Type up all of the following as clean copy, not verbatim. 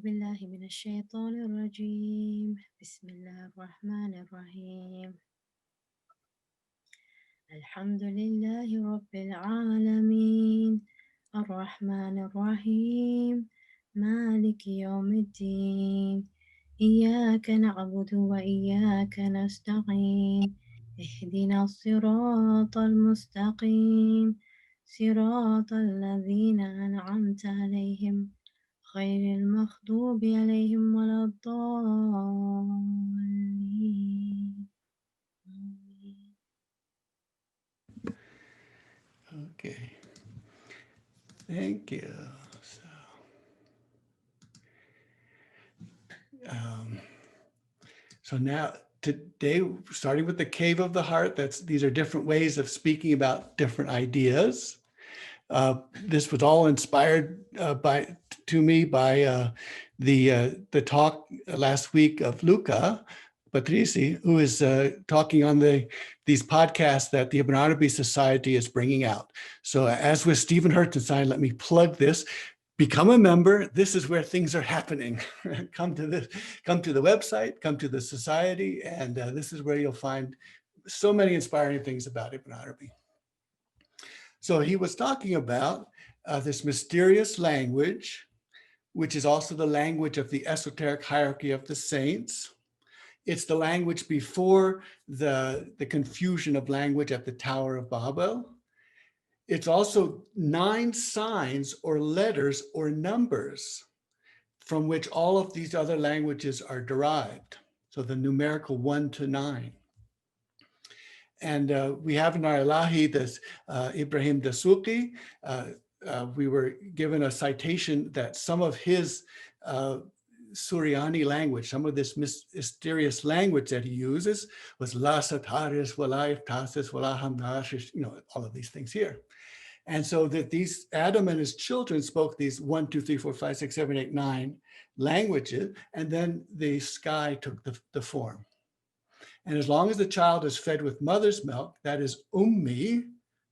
بالله من الشيطان الرجيم بسم الله الرحمن الرحيم الحمد لله رب العالمين الرحمن الرحيم مالك يوم الدين إياك نعبد وإياك نستعين اهدنا الصراط المستقيم صراط الذين أنعمت عليهم غير المغضوب عليهم ولا الضالين آمين. Okay, thank you. Um, so now today, starting with the cave of the heart, these are different ways of speaking about different ideas. This was all inspired to me by the talk last week of Luca Patrisi, who is talking on these podcasts that the Ibn Arabi Society is bringing out. So as with Stephen Hertenstein, let me plug this. Become a member. This is where things are happening. Come to the website, come to the society, and this is where you'll find so many inspiring things about Ibn Arabi. So he was talking about this mysterious language, which is also the language of the esoteric hierarchy of the saints. It's the language before the confusion of language at the Tower of Babel. It's also 9 signs or letters or numbers from which all of these other languages are derived. So the numerical 1 to 9. And we have in our Ilahi this Ibrahim Dasuki. We were given a citation that some of his Suryani language, some of this mysterious language that he uses was La Sataris, Wala Iftasis, Wala Hamdash, all of these things here. And so that these Adam and his children spoke these 1, 2, 3, 4, 5, 6, 7, 8, 9 languages, and then the sky took the form. And as long as the child is fed with mother's milk, that is ummi,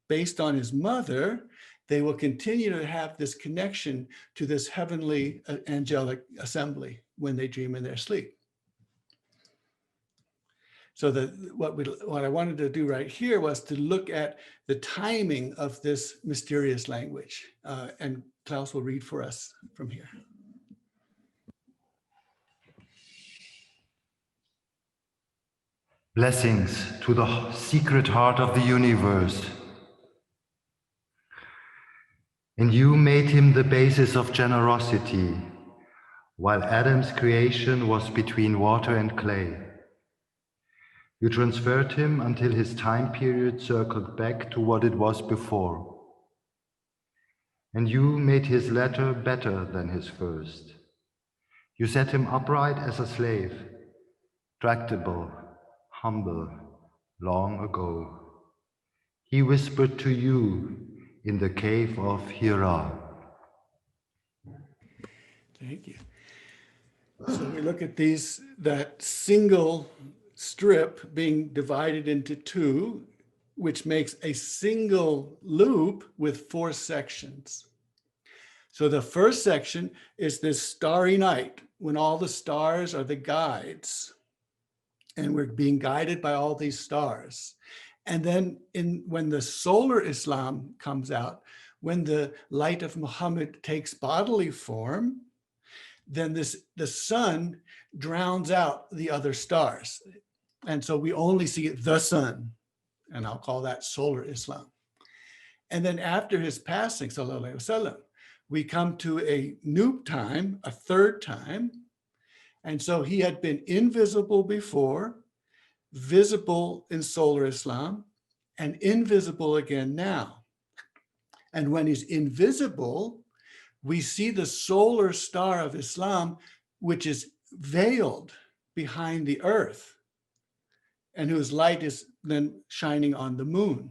based on his mother, they will continue to have this connection to this heavenly angelic assembly when they dream in their sleep. So what I wanted to do right here was to look at the timing of this mysterious language. And Klaus will read for us from here. Blessings to the secret heart of the universe. And you made him the basis of generosity, while Adam's creation was between water and clay. You transferred him until his time period circled back to what it was before. And you made his latter better than his first. You set him upright as a slave, tractable, humble, long ago. He whispered to you in the cave of Hira. Thank you. So we look at that single strip being divided into 2, which makes a single loop with 4 sections. So the first section is this starry night, when all the stars are the guides, and we're being guided by all these stars. And then when the solar Islam comes out, when the light of Muhammad takes bodily form, then the sun drowns out the other stars. And so we only see the sun, and I'll call that solar Islam. And then after his passing, sallallahu alaihi wasallam, we come to a new time, a third time. And so he had been invisible before, visible in solar Islam, and invisible again now. And when he's invisible, we see the solar star of Islam, which is veiled behind the earth, and whose light is then shining on the moon.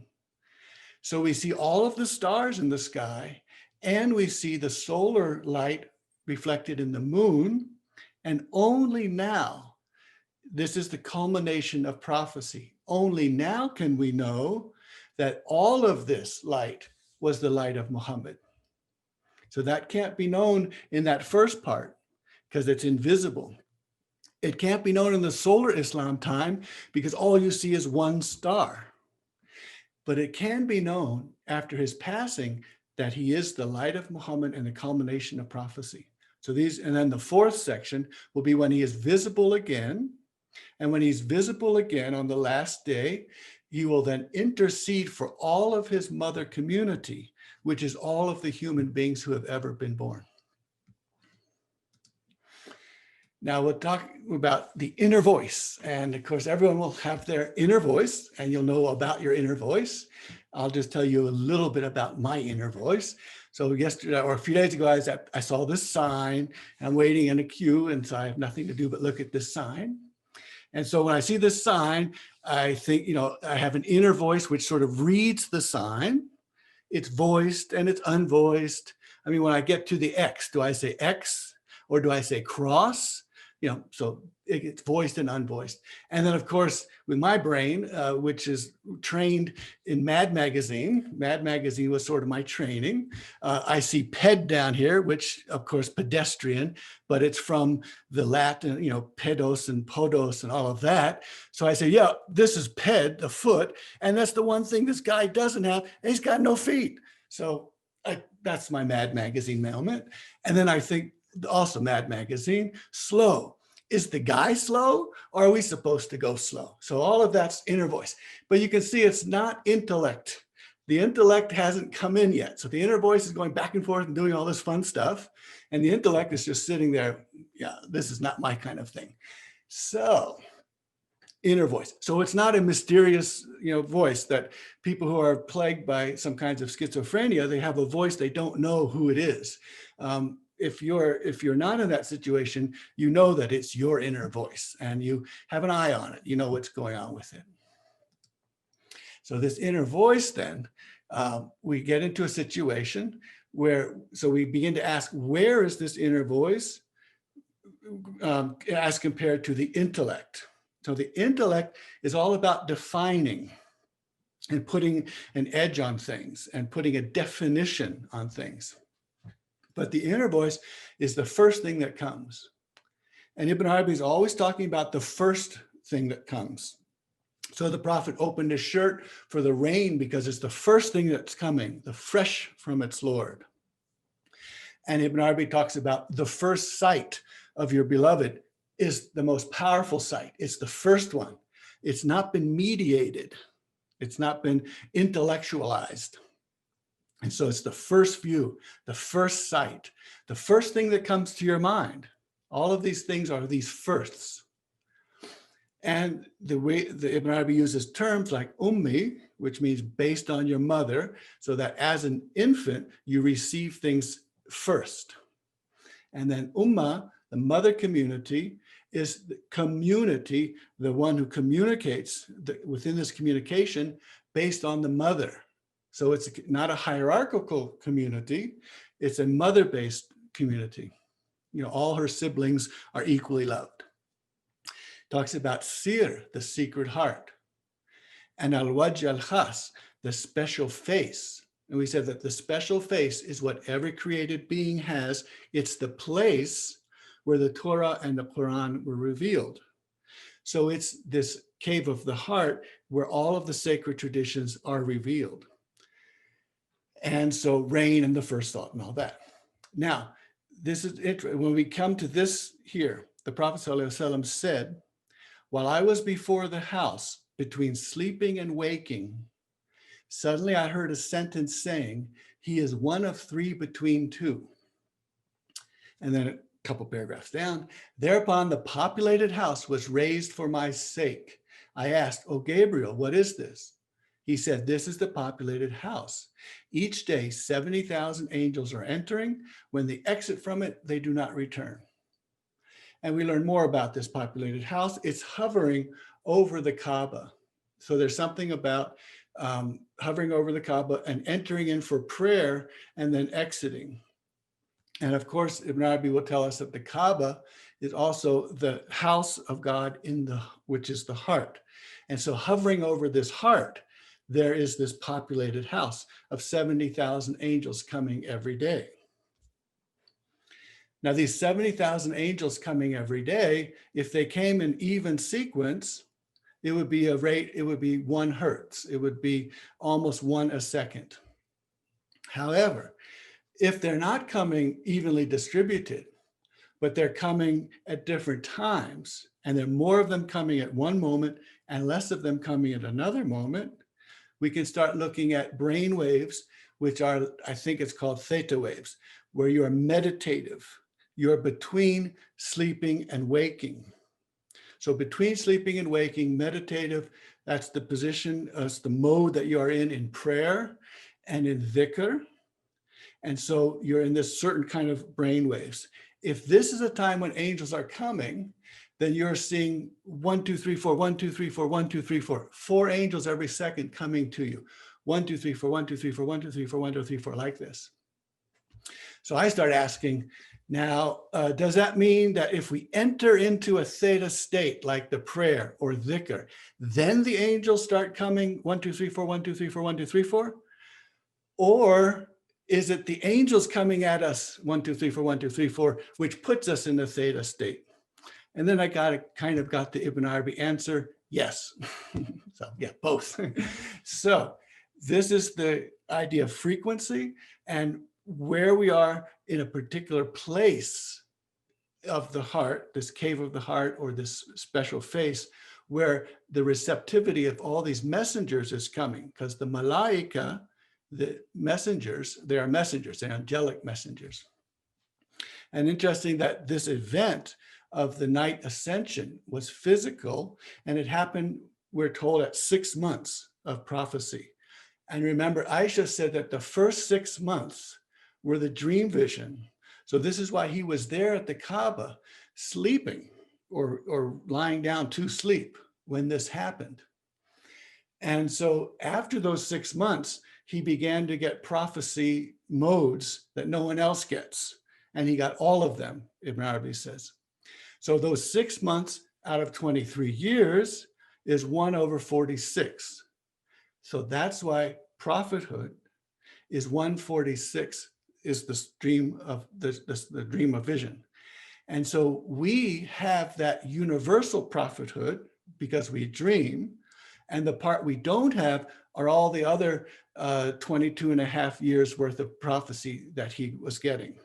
So we see all of the stars in the sky, and we see the solar light reflected in the moon, and only now, this is the culmination of prophecy, only now can we know that all of this light was the light of Muhammad. So that can't be known in that first part, because it's invisible. It can't be known in the solar Islam time because all you see is one star. But it can be known after his passing that he is the light of Muhammad and the culmination of prophecy. So these, and then the fourth section will be when he is visible again. And when he's visible again on the last day, he will then intercede for all of his mother community, which is all of the human beings who have ever been born. Now we'll talk about the inner voice. And of course, everyone will have their inner voice and you'll know about your inner voice. I'll just tell you a little bit about my inner voice. So yesterday or a few days ago, I saw this sign. I'm waiting in a queue and so I have nothing to do but look at this sign. And so when I see this sign, I think, I have an inner voice which sort of reads the sign. It's voiced and it's unvoiced. I mean, when I get to the X, do I say X or do I say cross? So it's voiced and unvoiced. And then, of course, with my brain, which is trained in Mad Magazine. Mad Magazine was sort of my training. I see ped down here, which, of course, pedestrian, but it's from the Latin, pedos and podos and all of that. So I say, yeah, this is ped, the foot. And that's the one thing this guy doesn't have. And he's got no feet. So that's my Mad Magazine moment. And then I think, also Mad Magazine, slow. Is the guy slow or are we supposed to go slow? So all of that's inner voice, but you can see it's not intellect. The intellect hasn't come in yet. So the inner voice is going back and forth and doing all this fun stuff. And the intellect is just sitting there. Yeah, this is not my kind of thing. So inner voice. So it's not a mysterious, voice that people who are plagued by some kinds of schizophrenia, they have a voice, they don't know who it is. If you're not in that situation, you know that it's your inner voice and you have an eye on it. You know what's going on with it. So this inner voice then, we get into a situation where, so we begin to ask, where is this inner voice as compared to the intellect? So the intellect is all about defining and putting an edge on things and putting a definition on things. But the inner voice is the first thing that comes. And Ibn Arabi is always talking about the first thing that comes. So the Prophet opened his shirt for the rain because it's the first thing that's coming, the fresh from its Lord. And Ibn Arabi talks about the first sight of your beloved is the most powerful sight. It's the first one. It's not been mediated. It's not been intellectualized. And so it's the first view, the first sight, the first thing that comes to your mind. All of these things are these firsts. And the way the Ibn Arabi uses terms like ummi, which means based on your mother, so that as an infant, you receive things first. And then ummah, the mother community, is the community, the one who communicates within this communication based on the mother. So it's not a hierarchical community, it's a mother-based community. All her siblings are equally loved. Talks about sir, the secret heart, and al-wajh al-khas, the special face. And we said that the special face is what every created being has. It's the place where the Torah and the Quran were revealed. So it's this cave of the heart where all of the sacred traditions are revealed. And so rain and the first thought and all that. Now, this is interesting. When we come to this here, the Prophet ﷺ said, while I was before the house between sleeping and waking, suddenly I heard a sentence saying, he is one of three between two. And then a couple paragraphs down, thereupon the populated house was raised for my sake. I asked, oh, Gabriel, what is this? He said, this is the populated house. Each day, 70,000 angels are entering. When they exit from it, they do not return. And we learn more about this populated house. It's hovering over the Kaaba. So there's something about hovering over the Kaaba and entering in for prayer and then exiting. And of course, Ibn Arabi will tell us that the Kaaba is also the house of God which is the heart. And so hovering over this heart, there is this populated house of 70,000 angels coming every day. Now, these 70,000 angels coming every day, if they came in even sequence, it would be a rate, it would be 1 hertz. It would be almost 1 a second. However, if they're not coming evenly distributed, but they're coming at different times, and there are more of them coming at one moment and less of them coming at another moment, we can start looking at brain waves, which are, I think it's called theta waves, where you are meditative. You're between sleeping and waking. So between sleeping and waking, meditative, that's the position, that's the mode that you are in prayer and in dhikr. And so you're in this certain kind of brain waves. If this is a time when angels are coming, then you're seeing 1, 2, 3, 4, 1, 2, 3, 4, 1, 2, 3, 4, 4 angels every second coming to you. 1, 2, 3, 4, 1, 2, 3, 4, 1, 2, 3, 4, 1, 2, 3, 4, like this. So I start asking, now, does that mean that if we enter into a theta state, like the prayer or dhikr, then the angels start coming 1, 2, 3, 4, 1, 2, 3, 4, 1, 2, 3, 4? Or is it the angels coming at us 1, 2, 3, 4, 1, 2, 3, 4, which puts us in the theta state? And then I kind of got the Ibn Arabi answer, yes. So yeah, both. So this is the idea of frequency and where we are in a particular place of the heart, this cave of the heart or this special face, where the receptivity of all these messengers is coming, because the malaika, the messengers, they are messengers, they're angelic messengers. And interesting that this event of the night ascension was physical, and it happened, we're told, at 6 months of prophecy. And remember, Aisha said that the first 6 months were the dream vision. So this is why he was there at the Kaaba, sleeping or lying down to sleep when this happened. And so after those 6 months, he began to get prophecy modes that no one else gets. And he got all of them, Ibn Arabi says. So those 6 months out of 23 years is 1/46. So that's why prophethood is 1/46, is the stream of the dream of vision. And so we have that universal prophethood because we dream, and the part we don't have are all the other 22 and a half years worth of prophecy that he was getting.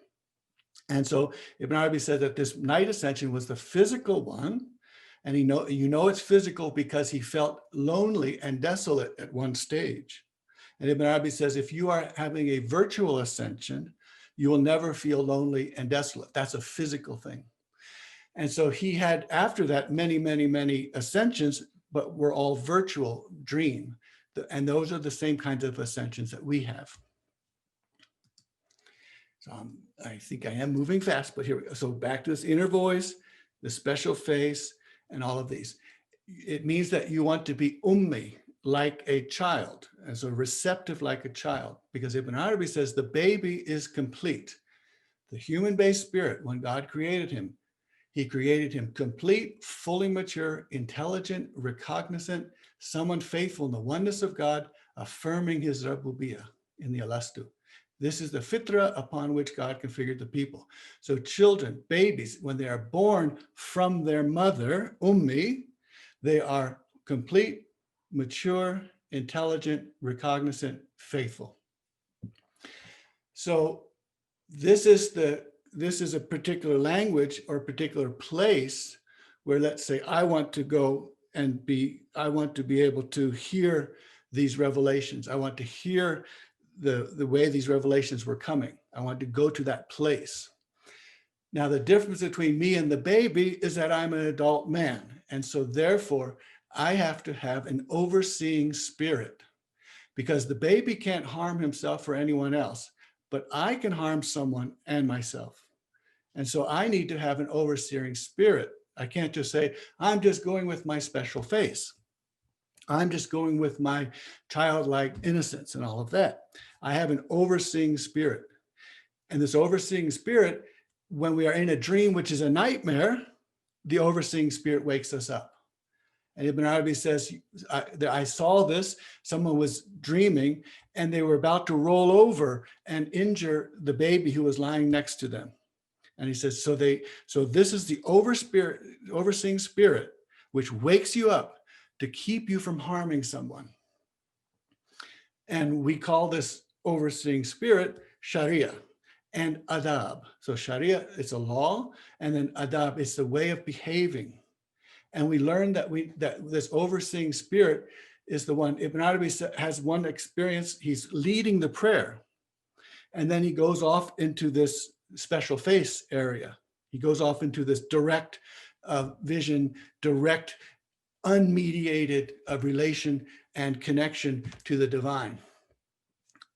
And so Ibn Arabi said that this night ascension was the physical one, and you know it's physical because he felt lonely and desolate at one stage. And Ibn Arabi says, if you are having a virtual ascension, you will never feel lonely and desolate. That's a physical thing. And so he had, after that, many, many, many ascensions, but were all virtual dream. And those are the same kinds of ascensions that we have. So I think I am moving fast, but here we go. So back to this inner voice, the special face, and all of these. It means that you want to be ummi, like a child, and so receptive like a child, because Ibn Arabi says the baby is complete. The human-based spirit, when God created him, he created him complete, fully mature, intelligent, recognizant, someone faithful in the oneness of God, affirming his Rabbubiyah in the Alastu. This is the fitra upon which God configured the people. So children, babies, when they are born from their mother, ummi, they are complete, mature, intelligent, recognizant, faithful. So this is a particular language or a particular place where, let's say, I want to go and I want to be able to hear these revelations. I want to hear the way these revelations were coming. I want to go to that place. Now, the difference between me and the baby is that I'm an adult man. And so therefore, I have to have an overseeing spirit, because the baby can't harm himself or anyone else, but I can harm someone and myself. And so I need to have an overseeing spirit. I can't just say, I'm just going with my special face. I'm just going with my childlike innocence and all of that. I have an overseeing spirit. And this overseeing spirit, when we are in a dream, which is a nightmare, the overseeing spirit wakes us up. And Ibn Arabi says, I saw this, someone was dreaming and they were about to roll over and injure the baby who was lying next to them. And he says, so this is the overseeing spirit, which wakes you up to keep you from harming someone. And we call this overseeing spirit Sharia and adab. So Sharia, it's a law, and then adab, it's the way of behaving. And we learned that this overseeing spirit is the one. Ibn Arabi has one experience. He's leading the prayer, and then he goes off into this special face area. He goes off into this direct vision, direct, unmediated relation and connection to the divine.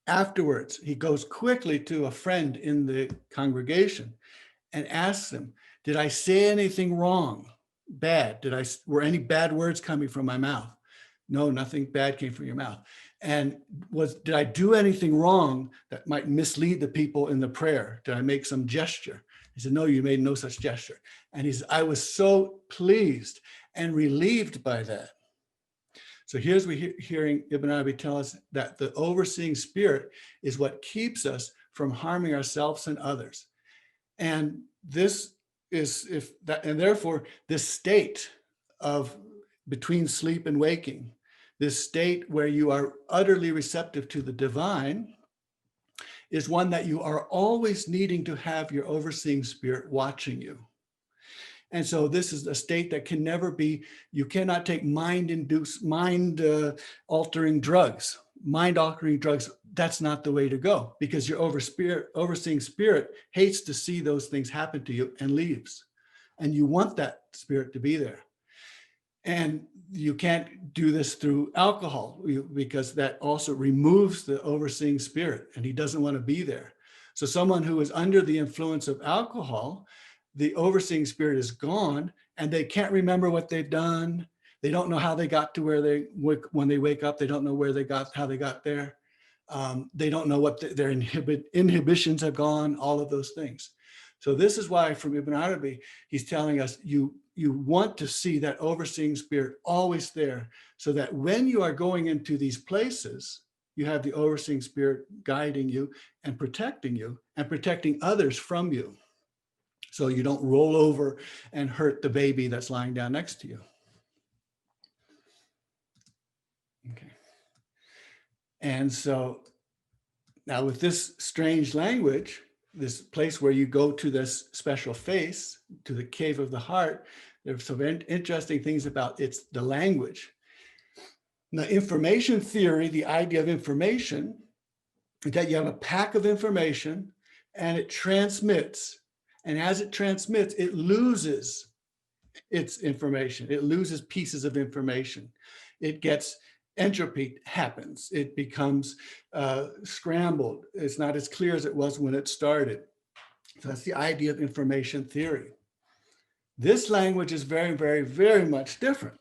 Afterwards, he goes quickly to a friend in the congregation and asks him, did I say anything wrong? Bad? Were any bad words coming from my mouth? No, nothing bad came from your mouth. And did I do anything wrong that might mislead the people in the prayer? Did I make some gesture? He said, no, you made no such gesture. And he said, I was so pleased and relieved by that. So here's we hearing Ibn Arabi tell us that the overseeing spirit is what keeps us from harming ourselves and others. And this is and therefore this state of between sleep and waking, this state where you are utterly receptive to the divine, is one that you are always needing to have your overseeing spirit watching you. And so this is a state that can never be, you cannot take mind-altering drugs. Mind-altering drugs, that's not the way to go, because your overseeing spirit hates to see those things happen to you and leaves. And you want that spirit to be there. And you can't do this through alcohol, because that also removes the overseeing spirit, and he doesn't want to be there. So someone who is under the influence of alcohol, the overseeing spirit is gone, and they can't remember what they've done. They don't know how they got to when they wake up. They don't know how they got there. They don't know what their inhibitions have gone, all of those things. So this is why from Ibn Arabi, he's telling us you want to see that overseeing spirit always there, so that when you are going into these places, you have the overseeing spirit guiding you and protecting others from you. So you don't roll over and hurt the baby that's lying down next to you. Okay. And so now with this strange language, this place where you go to this special face, to the cave of the heart, there's some interesting things about the language. Now, information theory, the idea of information, is that you have a pack of information and it transmits. And as it transmits, it loses its information. It loses pieces of information. It gets entropy happens. It becomes scrambled. It's not as clear as it was when it started. So that's the idea of information theory. This language is very, very, very much different,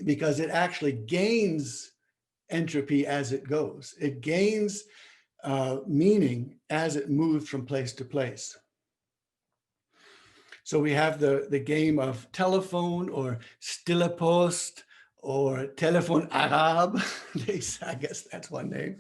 because it actually gains entropy as it goes. It gains meaning as it moves from place to place. So we have the game of telephone or stille post or telephone Arab. I guess that's one name.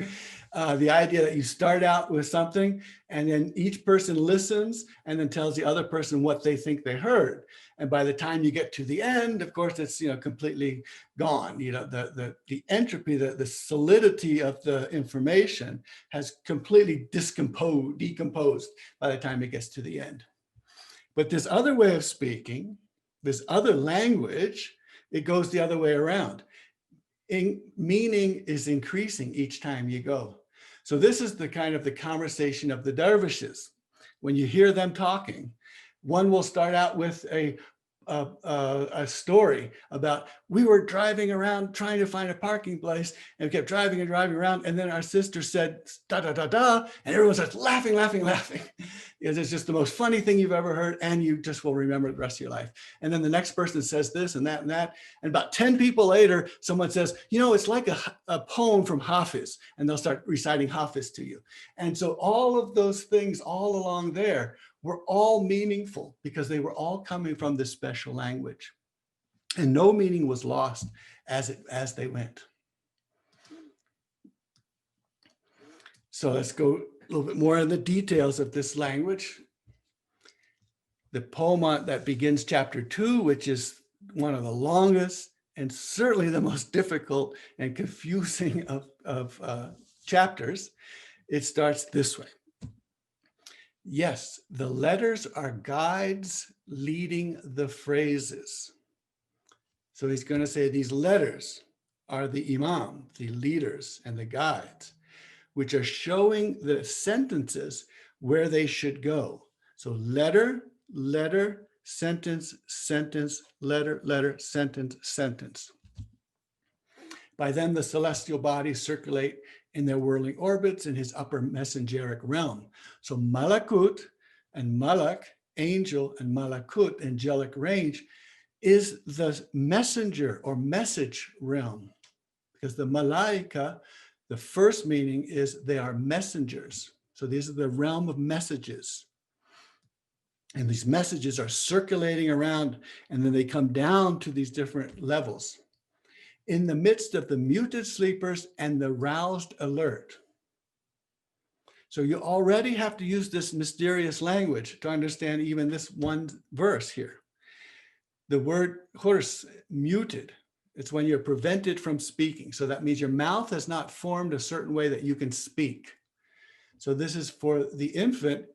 The idea that you start out with something and then each person listens and then tells the other person what they think they heard. And by the time you get to the end, of course, it's completely gone. The entropy, the solidity of the information has completely decomposed by the time it gets to the end. But this other way of speaking, this other language, it goes the other way around. Meaning is increasing each time you go. So this is the kind of the conversation of the dervishes. When you hear them talking, one will start out with a story about, we were driving around trying to find a parking place and we kept driving and driving around. And then our sister said, da, da, da, da. And everyone starts laughing. It's just the most funny thing you've ever heard. And you just will remember the rest of your life. And then the next person says this and that and that. And about 10 people later, someone says, it's like a poem from Hafiz. And they'll start reciting Hafiz to you. And so all of those things all along there were all meaningful, because they were all coming from this special language, and no meaning was lost as they went. So let's go a little bit more in the details of this language. the poem that begins chapter 2, which is one of the longest and certainly the most difficult and confusing of chapters. It starts this way. Yes, the letters are guides leading the phrases. So he's going to say these letters are the imam, the leaders and the guides, which are showing the sentences where they should go. So letter, letter, sentence, sentence, letter, letter, sentence, sentence. By then, the celestial bodies circulate in their whirling orbits in his upper messengeric realm. So malakut and malak, angel, and malakut, angelic range, is the messenger or message realm. Because the malaika, the first meaning is they are messengers. So these are the realm of messages. And these messages are circulating around, and then they come down to these different levels. In the midst of the muted sleepers and the roused alert. So you already have to use this mysterious language to understand even this one verse here. The word hurs, muted, it's when you're prevented from speaking. So that means your mouth has not formed a certain way that you can speak. So this is for the infant.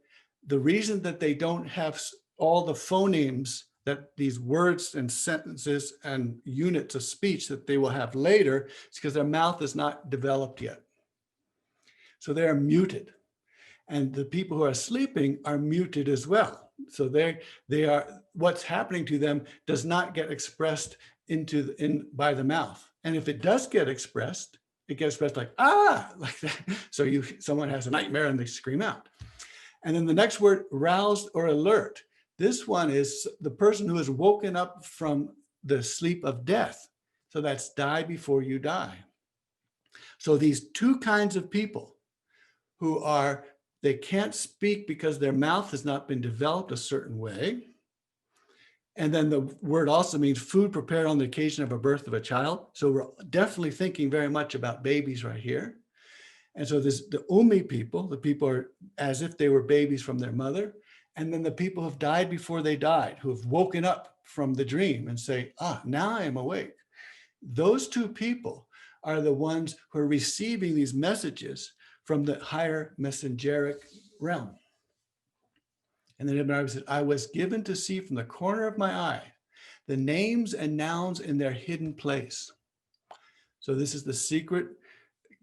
The reason that they don't have all the phonemes, that these words and sentences and units of speech that they will have later, is because their mouth is not developed yet. So they are muted. And the people who are sleeping are muted as well. So they are, what's happening to them does not get expressed by the mouth. And if it does get expressed, it gets expressed like, ah, like that. So someone has a nightmare and they scream out. And then the next word, roused or alert. This one is the person who is woken up from the sleep of death. So that's die before you die. So these two kinds of people who are, they can't speak because their mouth has not been developed a certain way. And then the word also means food prepared on the occasion of a birth of a child. So we're definitely thinking very much about babies right here. And so this, the ummi people, the people are as if they were babies from their mother. And then the people who have died before they died, who have woken up from the dream and say, ah, now I am awake. Those two people are the ones who are receiving these messages from the higher messengeric realm. And then Ibn Arabi said, I was given to see from the corner of my eye the names and nouns in their hidden place. So this is the secret,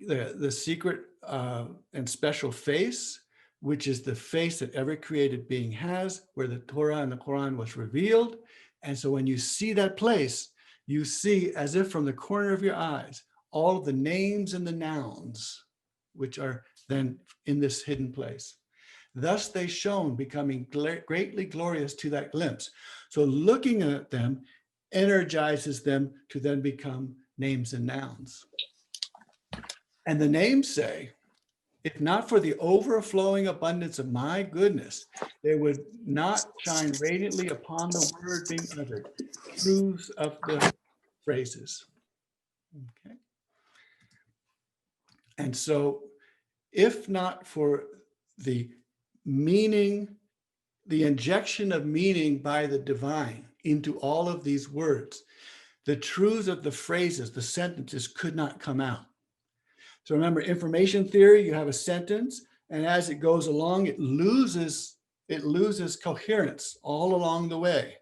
the secret and special face, which is the face that every created being has, where the Torah and the Quran was revealed. And so when you see that place, you see as if from the corner of your eyes, all of the names and the nouns, which are then in this hidden place. Thus they shone, becoming greatly glorious to that glimpse. So looking at them energizes them to then become names and nouns. And the names say, if not for the overflowing abundance of my goodness, they would not shine radiantly upon the word being uttered, truths of the phrases. Okay. And so if not for the meaning, the injection of meaning by the divine into all of these words, the truths of the phrases, the sentences could not come out. So remember, information theory, you have a sentence, and as it goes along, it loses coherence all along the way.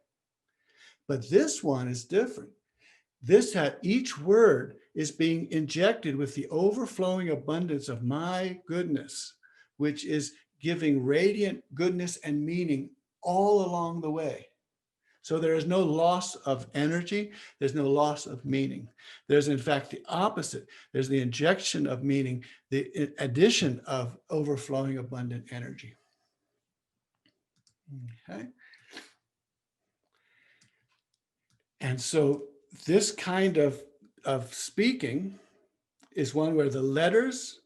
But this one is different. This had, each word is being injected with the overflowing abundance of my goodness, which is giving radiant goodness and meaning all along the way. So there is no loss of energy. There's no loss of meaning. There's in fact the opposite. There's the injection of meaning, the addition of overflowing abundant energy. Okay. And so this kind of speaking is one where the letters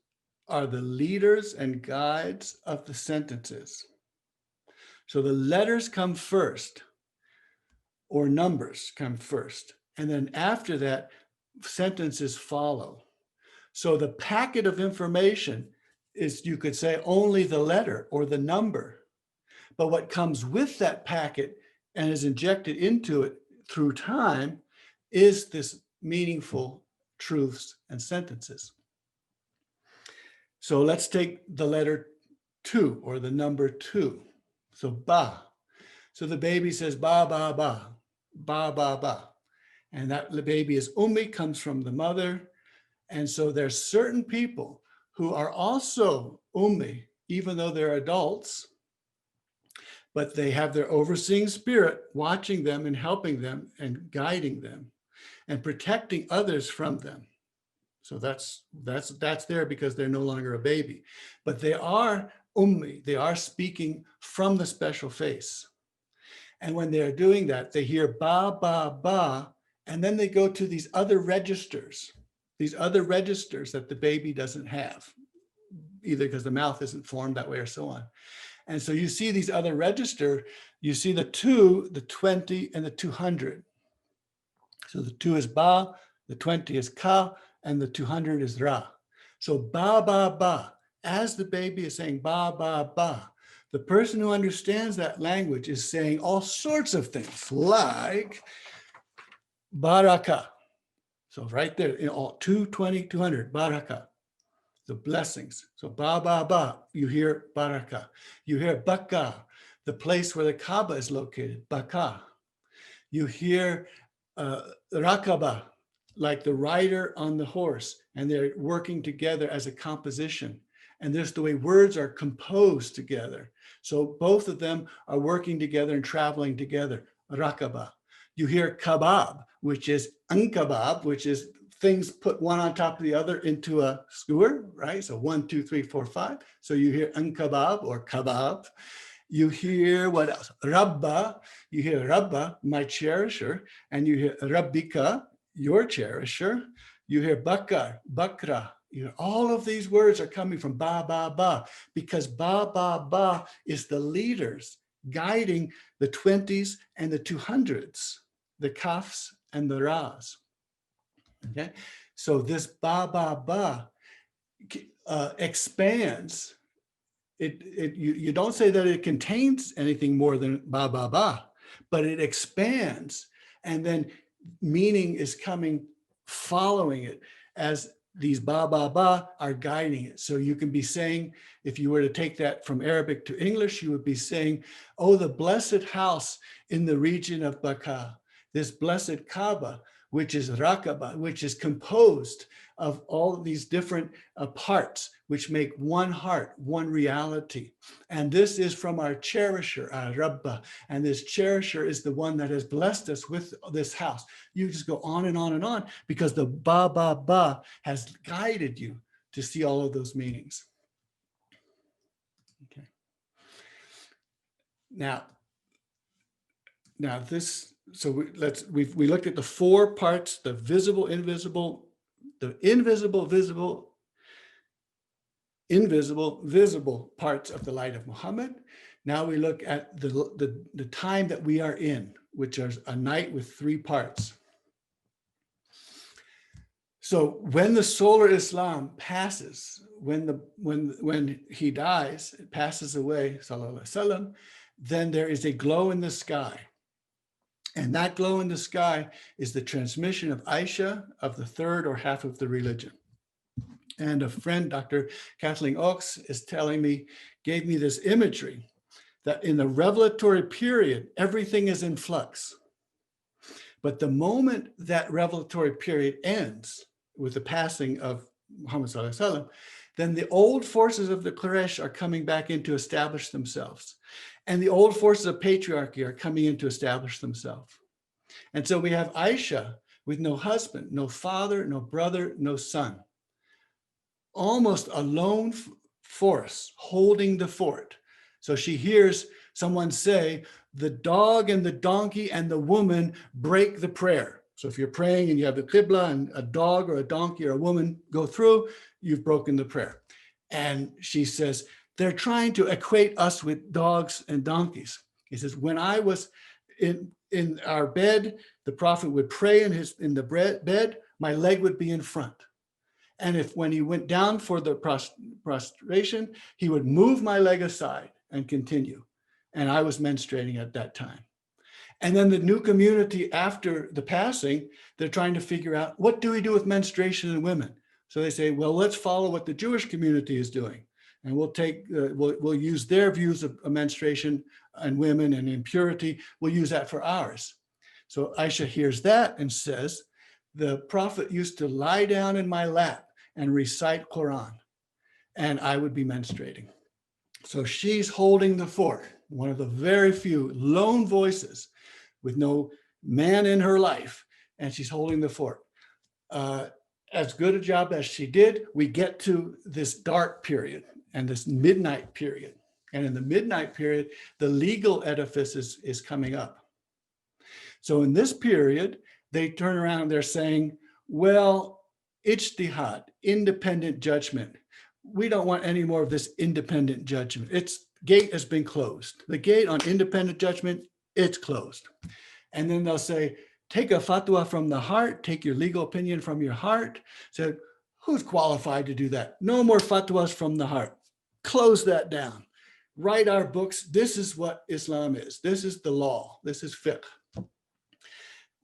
are the leaders and guides of the sentences. So the letters come first, or numbers come first. And then after that, sentences follow. So the packet of information is, you could say, only the letter or the number. But what comes with that packet and is injected into it through time is this meaningful truths and sentences. So let's take the letter 2 or the number 2. So ba. So the baby says ba, ba, ba, ba, ba, ba. And that the baby is ummi, comes from the mother. And so there's certain people who are also ummi, even though they're adults, but they have their overseeing spirit watching them and helping them and guiding them and protecting others from them. So that's there because they're no longer a baby, but they are ummi, they are speaking from the special face. And when they're doing that, they hear ba, ba, ba, and then they go to these other registers that the baby doesn't have, either because the mouth isn't formed that way or so on. And so you see these other register, you see the 2, the 20, and the 200. So the 2 is ba, the 20 is ka, and the 200 is ra. So ba, ba, ba, as the baby is saying ba, ba, ba, the person who understands that language is saying all sorts of things like baraka. So right there, in all 220, 200, baraka, the blessings. So ba, ba, ba, you hear baraka. You hear baka, the place where the Kaaba is located, baka. You hear rakaba, like the rider on the horse, and they're working together as a composition. And there's the way words are composed together. So both of them are working together and traveling together, rakaba. You hear kabab, which is unkabab, which is things put one on top of the other into a skewer, right? So 1, 2, 3, 4, 5. So you hear unkabab or kabab. You hear what else? Rabba, you hear Rabba, my cherisher, and you hear Rabbika, your cherisher. You hear Bakar, Bakra. You know, all of these words are coming from ba, ba, ba, because ba, ba, ba is the leaders guiding the 20s and the 200s, the kafs and the ras. Okay, so this ba, ba, ba expands. You don't say that it contains anything more than ba, ba, ba, but it expands, and then meaning is coming following it as these ba, ba, ba are guiding it. So you can be saying, if you were to take that from Arabic to English, you would be saying, oh, the blessed house in the region of Baka, this blessed Kaaba, which is Rakaba, which is composed of all of these different parts, which make one heart, one reality. And this is from our cherisher, our Rabba. And this cherisher is the one that has blessed us with this house. You just go on and on and on, because the ba, ba, ba has guided you to see all of those meanings. Okay. Now this, so we looked at the 4 parts: the visible, invisible, the invisible, visible, visible parts of the light of Muhammad. Now we look at the time that we are in, which is a night with 3 parts. So when the solar Islam passes, when he dies, it passes away, sallallahu alaihi wasallam, then there is a glow in the sky. And that glow in the sky is the transmission of Aisha, of the 3rd or half of the religion. And a friend, Dr. Kathleen Oaks, gave me this imagery that in the revelatory period, everything is in flux. But the moment that revelatory period ends with the passing of Muhammad sallallahu alaihi wasallam, then the old forces of the Quraysh are coming back in to establish themselves. And the old forces of patriarchy are coming in to establish themselves. And so we have Aisha with no husband, no father, no brother, no son. Almost a lone force holding the fort. So she hears someone say, the dog and the donkey and the woman break the prayer. So if you're praying and you have the Qibla and a dog or a donkey or a woman go through, you've broken the prayer. And she says, they're trying to equate us with dogs and donkeys. He says, when I was in our bed, the prophet would pray in the bed, my leg would be in front. And when he went down for the prostration, he would move my leg aside and continue. and I was menstruating at that time. And then the new community after the passing, they're trying to figure out, what do we do with menstruation in women? So they say, well, let's follow what the Jewish community is doing. And we'll use their views of menstruation and women and impurity. We'll use that for ours. So Aisha hears that and says, the prophet used to lie down in my lap and recite Quran, and I would be menstruating. So she's holding the fort, one of the very few lone voices with no man in her life, and she's holding the fort. As good a job as she did, we get to this dark period and this midnight period. And in the midnight period, the legal edifice is coming up. So in this period, they turn around and they're saying, well, ijtihad, independent judgment. We don't want any more of this independent judgment. Its gate has been closed. The gate on independent judgment, it's closed. And then they'll say, take a fatwa from the heart, take your legal opinion from your heart. So who's qualified to do that? No more fatwas from the heart. Close that down. Write our books. This is what Islam is. This is the law. This is fiqh.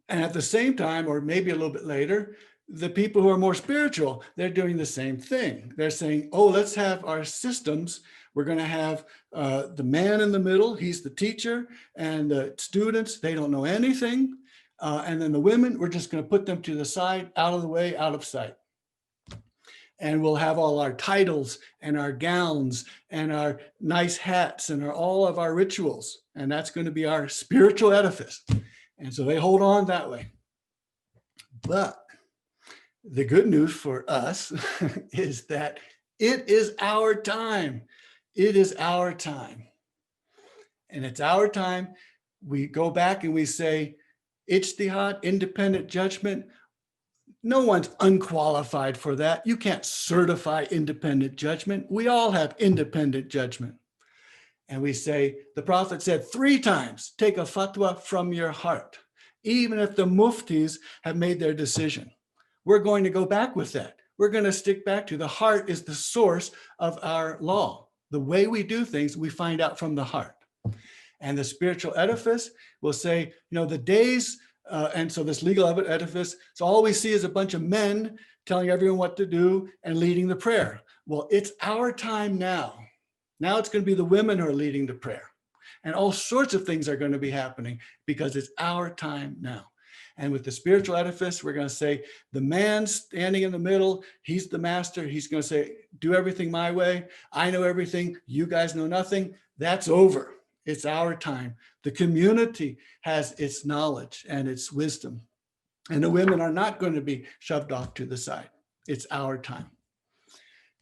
And at the same time, or maybe a little bit later, the people who are more spiritual, they're doing the same thing. They're saying, oh, let's have our systems. We're going to have the man in the middle. He's the teacher, and the students, they don't know anything. And then the women, we're just going to put them to the side, out of the way, out of sight. And we'll have all our titles and our gowns and our nice hats and all of our rituals. And that's going to be our spiritual edifice. And so they hold on that way. But the good news for us is that it is our time. It is our time. And it's our time. We go back and we say, ijtihad, independent judgment. No one's unqualified for that. You can't certify independent judgment. We all have independent judgment. And we say, the Prophet said 3 times, take a fatwa from your heart, even if the muftis have made their decision. We're going to go back with that. We're going to stick back to the heart is the source of our law. The way we do things, we find out from the heart. And the spiritual edifice will say, the days, and so this legal edifice, so all we see is a bunch of men telling everyone what to do and leading the prayer. Well, it's our time now. Now it's going to be the women who are leading the prayer. And all sorts of things are going to be happening because it's our time now. And with the spiritual edifice, we're going to say, the man standing in the middle, he's the master. He's going to say, do everything my way. I know everything. You guys know nothing. That's over. It's our time. The community has its knowledge and its wisdom. And the women are not going to be shoved off to the side. It's our time.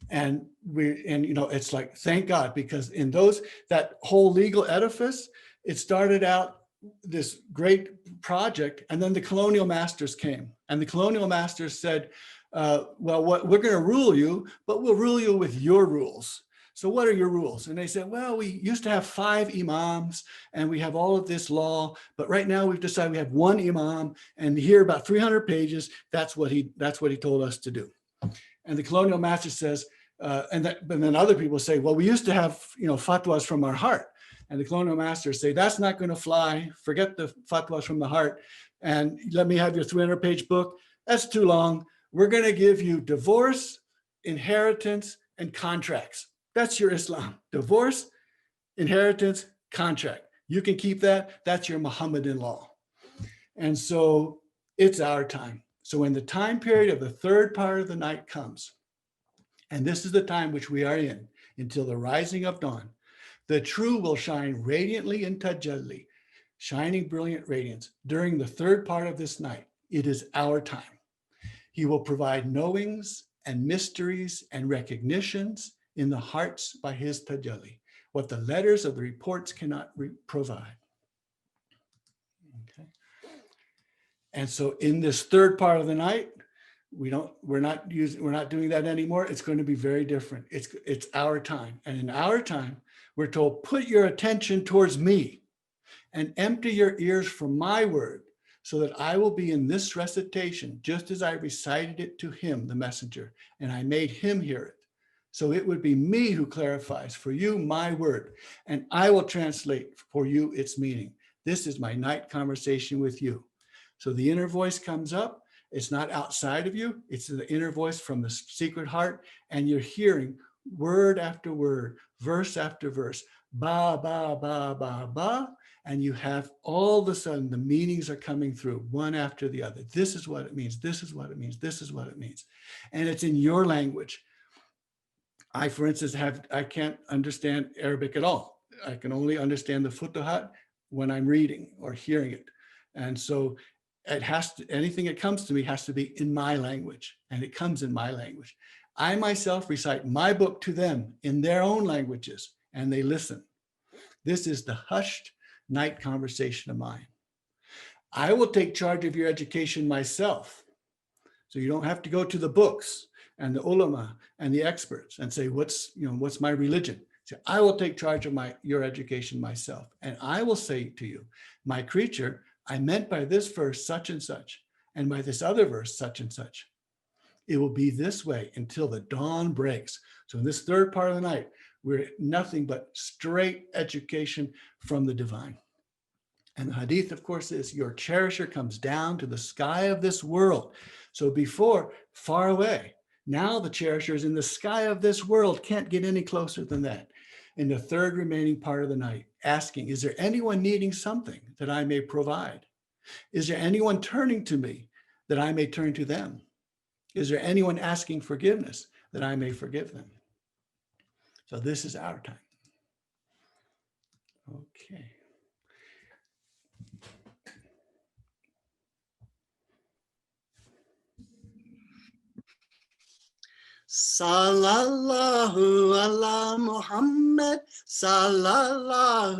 And it's like, thank God, because in that whole legal edifice, it started out this great project, and then the colonial masters came, and the colonial masters said, well, we're going to rule you, but we'll rule you with your rules. So what are your rules? And they said, well, we used to have 5 imams and we have all of this law, but right now we've decided we have 1 imam, and here about 300 pages, that's what he told us to do. And the colonial master says, but then other people say, well, we used to have, fatwas from our heart. And the colonial masters say, that's not going to fly. Forget the fatwas from the heart. And let me have your 300-page book. That's too long. We're going to give you divorce, inheritance, and contracts. That's your Islam. Divorce, inheritance, contract. You can keep that. That's your Muhammadan law. And so it's our time. So when the time period of the 3rd part of the night comes, and this is the time which we are in until the rising of dawn, the true will shine radiantly in tajalli, shining brilliant radiance during the 3rd part of this night. It is our time. He will provide knowings and mysteries and recognitions in the hearts by his tajalli, what the letters of the reports cannot provide. Okay. And so in this 3rd part of the night, we're not doing that anymore. It's going to be very different. It's our time. And in our time, we're told, put your attention towards me and empty your ears from my word, so that I will be in this recitation, just as I recited it to him, the messenger, and I made him hear it. So it would be me who clarifies for you my word, and I will translate for you its meaning. This is my night conversation with you. So the inner voice comes up. It's not outside of you. It's the inner voice from the secret heart. And you're hearing word after word, verse after verse, ba, ba, ba, ba, ba. And you have all of a sudden the meanings are coming through one after the other. This is what it means. This is what it means. This is what it means. And it's in your language. I, for instance, I can't understand Arabic at all. I can only understand the Futuhat when I'm reading or hearing it. And so it has to, anything that comes to me has to be in my language, and it comes in my language. I myself recite my book to them in their own languages, and they listen. This is the hushed night conversation of mine. I will take charge of your education myself. So you don't have to go to the books and the ulama and the experts and say, what's my religion? So I will take charge of your education myself. And I will say to you, my creature, I meant by this verse such and such, and by this other verse such and such. It will be this way until the dawn breaks. So in this third part of the night, we're nothing but straight education from the divine. And the hadith, of course, is your cherisher comes down to the sky of this world. So before, far away. Now the cherisher is in the sky of this world, can't get any closer than that. In the third remaining part of the night, asking, is there anyone needing something that I may provide? Is there anyone turning to me that I may turn to them? Is there anyone asking forgiveness that I may forgive them? So this is our time. Okay. Sallallahu ala Muhammad, sallallahu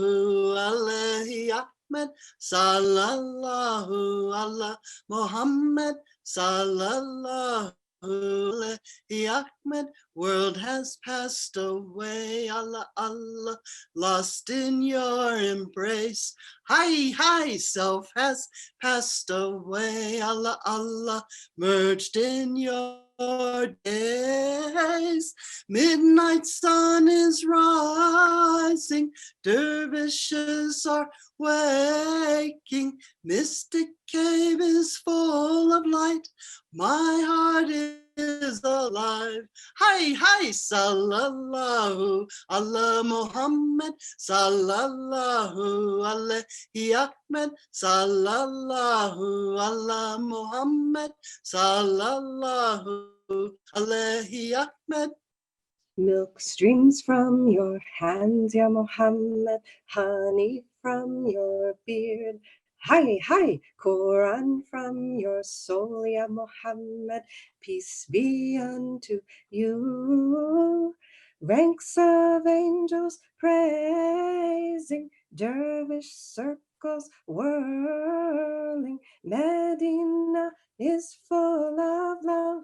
alayhi Ahmed, sallallahu ala Muhammad, sallallahu alayhi Ahmed. World has passed away, Allah, Allah, lost in your embrace. Hi, hi, self has passed away, Allah, Allah, merged in your days. Midnight sun is rising, dervishes are waking, mystic cave is full of light, my heart is alive. Hi, hi, sallallahu ala Muhammad, sallallahu alayhi Ahmed, sallallahu ala Muhammad, sallallahu alayhi Ahmed. Milk streams from your hands, Ya Muhammad, honey from your beard. Hi, hi, Quran from your soul, Ya Muhammad, peace be unto you. Ranks of angels praising, dervish circles whirling. Medina is full of love,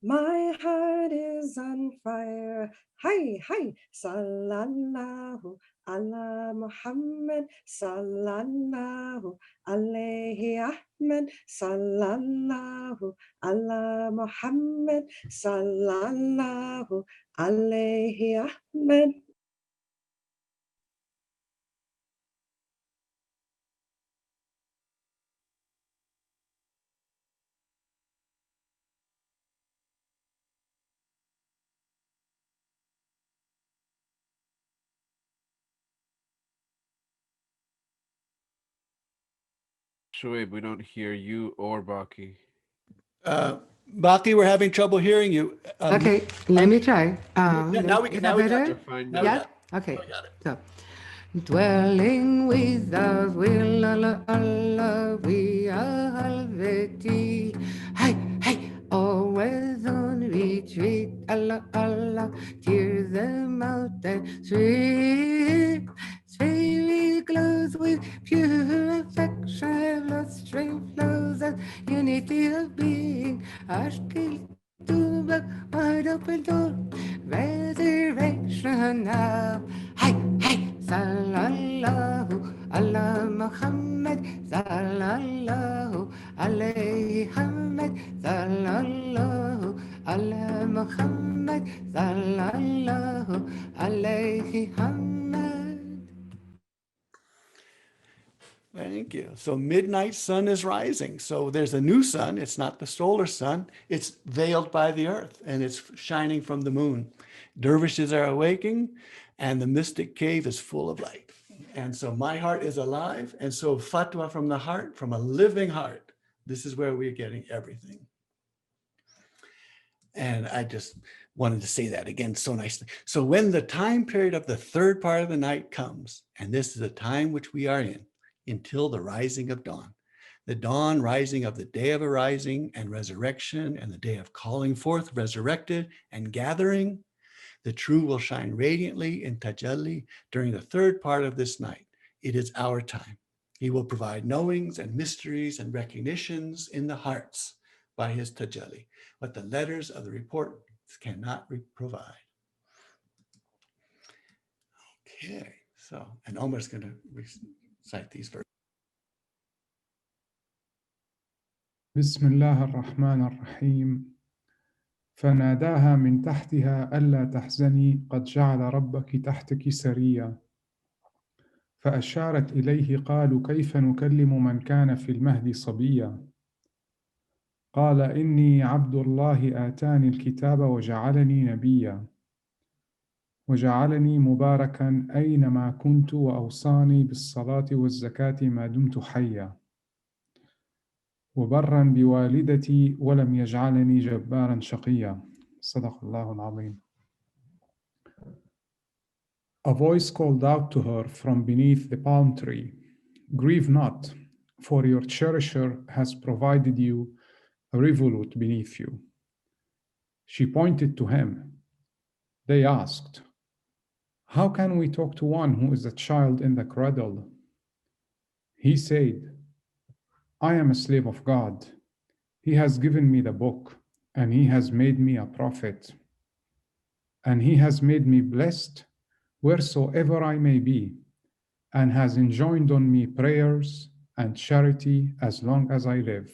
my heart is on fire. Hi, hi, sallallahu ala Muhammad, sallallahu alayhi Ahmed, sallallahu ala Muhammad, sallallahu alayhi Ahmed. Shoaib, we don't hear you or Baki. Baki, we're having trouble hearing you. Okay, let me try. Now we is can. that Now we got better? you. Fine Now now. we Yeah? got Okay. it. We got it. So, dwelling without will, Allah, Allah, we are Helveti. Hey, hey, always on retreat, Allah, Allah, tear them out and sweep. Spirit glows with pure affection, bloodstream flows as unity of being. Ashkil to the wide open door, resurrection now. Hey, hey, sallallahu ala Muhammad, sallallahu alayhi Muhammad, sallallahu ala Muhammad sallallahu alayhi Muhammad. Thank you. So midnight sun is rising. So there's a new sun. It's not the solar sun. It's veiled by the earth and it's shining from the moon. Dervishes are awaking and the mystic cave is full of light. And so my heart is alive. And so fatwa from the heart, from a living heart, this is where we're getting everything. And I just wanted to say that again so nicely. So when the time period of the third part of the night comes, and this is the time which we are in, until the rising of dawn, the dawn rising of the day of arising and resurrection and the day of calling forth resurrected and gathering, the true will shine radiantly in tajalli during the third part of this night. It is our time. He will provide knowings and mysteries and recognitions in the hearts by his tajalli, what the letters of the report cannot provide. Okay, so, and Omar's going to recite these verses. بسم الله الرحمن الرحيم فناداها من تحتها ألا تحزني قد جعل ربك تحتك سريا فأشارت إليه قالوا كيف نكلم من كان في المهد صبيا قال إني عبد الله آتاني الكتاب وجعلني نبيا وجعلني مباركا أينما كنت وأوصاني بالصلاة والزكاة ما دمت حيا وبرا بوالدتي ولم يجعلني جبارا شقيا صدق الله العظيم. A voice called out to her from beneath the palm tree, "Grieve not, for your cherisher has provided you a rivulet beneath you." She pointed to him. They asked, "How can we talk to one who is a child in the cradle?" He said, "I am a slave of God. He has given me the book, and he has made me a prophet. And he has made me blessed wheresoever I may be, and has enjoined on me prayers and charity as long as I live.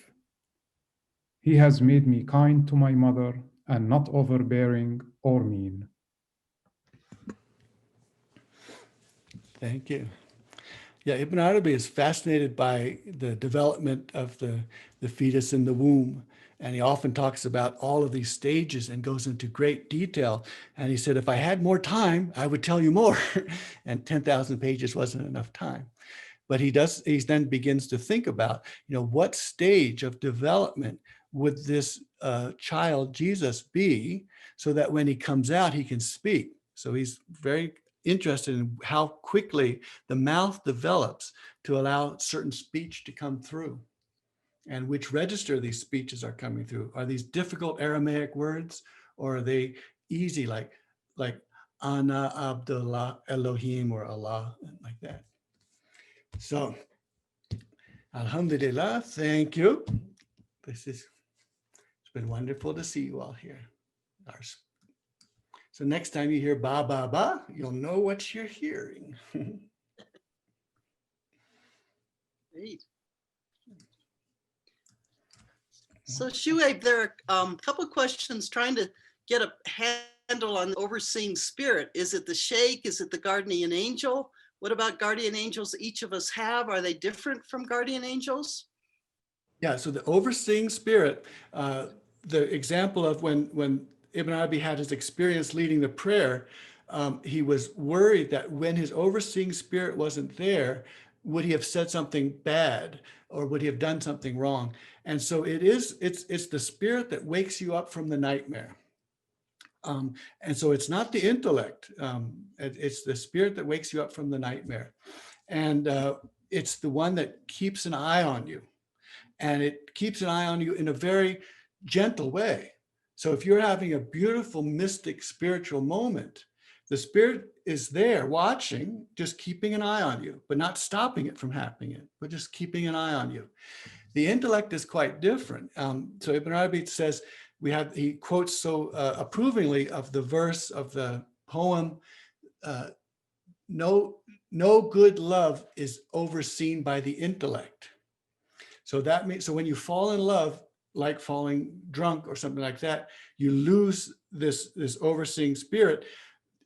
He has made me kind to my mother and not overbearing or mean." Thank you. Yeah, Ibn Arabi is fascinated by the development of the fetus in the womb. And he often talks about all of these stages and goes into great detail. And he said, if I had more time, I would tell you more. And 10,000 pages wasn't enough time. But he then begins to think about, what stage of development would this child Jesus be so that when he comes out, he can speak. So he's very interested in how quickly the mouth develops to allow certain speech to come through, and which register these speeches are coming through. Are these difficult Aramaic words, or are they easy, like Ana Abdullah Elohim or Allah, like that? So, Alhamdulillah, thank you. It's been wonderful to see you all here. So next time you hear ba, ba, ba, you'll know what you're hearing. Great. So Shuaib, there are a couple of questions trying to get a handle on the overseeing spirit. Is it the sheikh? Is it the guardian angel? What about guardian angels each of us have? Are they different from guardian angels? Yeah, so the overseeing spirit, the example of when Ibn Arabi had his experience leading the prayer, he was worried that when his overseeing spirit wasn't there, would he have said something bad or would he have done something wrong? And so it's the spirit that wakes you up from the nightmare. And so it's not the intellect, it's the spirit that wakes you up from the nightmare. And it's the one that keeps an eye on you. And it keeps an eye on you in a very gentle way. So if you're having a beautiful, mystic, spiritual moment, the spirit is there watching, just keeping an eye on you, but not stopping it from happening, but just keeping an eye on you. The intellect is quite different. So Ibn Arabi says, he quotes so approvingly of the verse of the poem, no good love is overseen by the intellect. So that means, so when you fall in love, like falling drunk or something like that, you lose this overseeing spirit.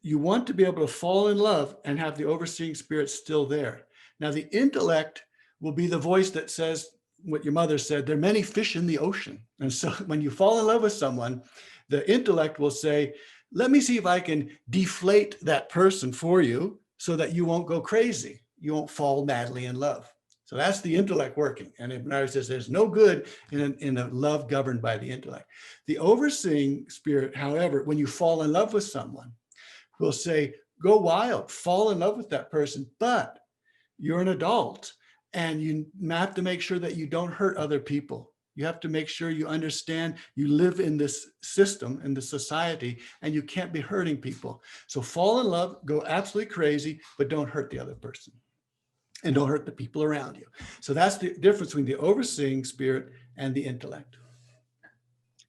You want to be able to fall in love and have the overseeing spirit still there. Now, the intellect will be the voice that says what your mother said, there are many fish in the ocean. And so when you fall in love with someone, the intellect will say, let me see if I can deflate that person for you so that you won't go crazy. You won't fall madly in love. So that's the intellect working. And Ibn Arabi says there's no good in a love governed by the intellect. The overseeing spirit, however, when you fall in love with someone, will say, go wild, fall in love with that person, but you're an adult and you have to make sure that you don't hurt other people. You have to make sure you understand you live in this system, in the society, and you can't be hurting people. So fall in love, go absolutely crazy, but don't hurt the other person and don't hurt the people around you. So that's the difference between the overseeing spirit and the intellect.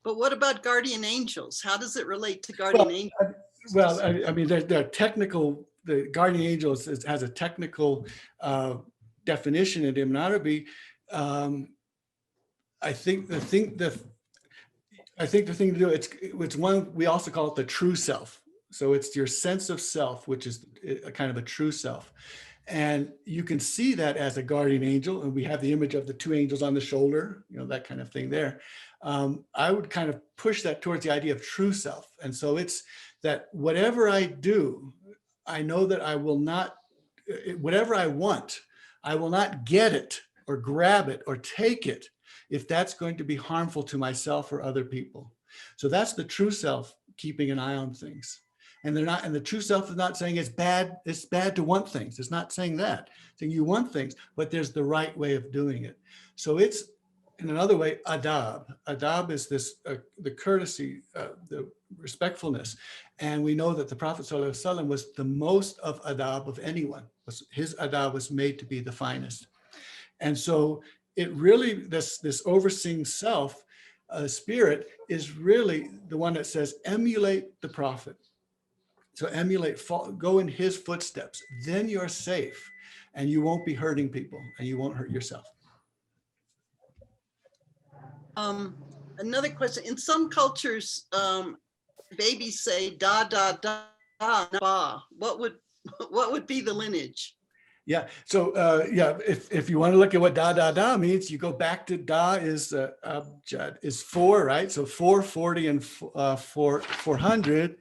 But what about guardian angels? How does it relate to guardian angels? Well, I mean, there are technical, the guardian angel has a technical definition in Ibn Arabi. I think the thing to do, it's one, we also call it the true self. So it's your sense of self, which is a kind of a true self. And you can see that as a guardian angel, and we have the image of the two angels on the shoulder, you know, that kind of thing there. I would kind of push that towards the idea of true self. And so it's that whatever I do, I know that I will not, whatever I want, I will not get it or grab it or take it if that's going to be harmful to myself or other people. So that's the true self keeping an eye on things. And they're not, and the true self is not saying it's bad to want things. It's not saying that. It's saying you want things, but there's the right way of doing it. So it's, in another way, adab. Adab is this, the courtesy, the respectfulness. And we know that the Prophet ﷺ was the most of adab of anyone. His adab was made to be the finest. And so it really, this overseeing self spirit is really the one that says, emulate the Prophet. So emulate, go in his footsteps, then you're safe and you won't be hurting people and you won't hurt yourself. Another question, in some cultures, babies say da, da, da, da, ba. What would be the lineage? Yeah, so yeah, if you want to look at what da, da, da means, you go back to da is abjad, is 4, right? So 440 and 400.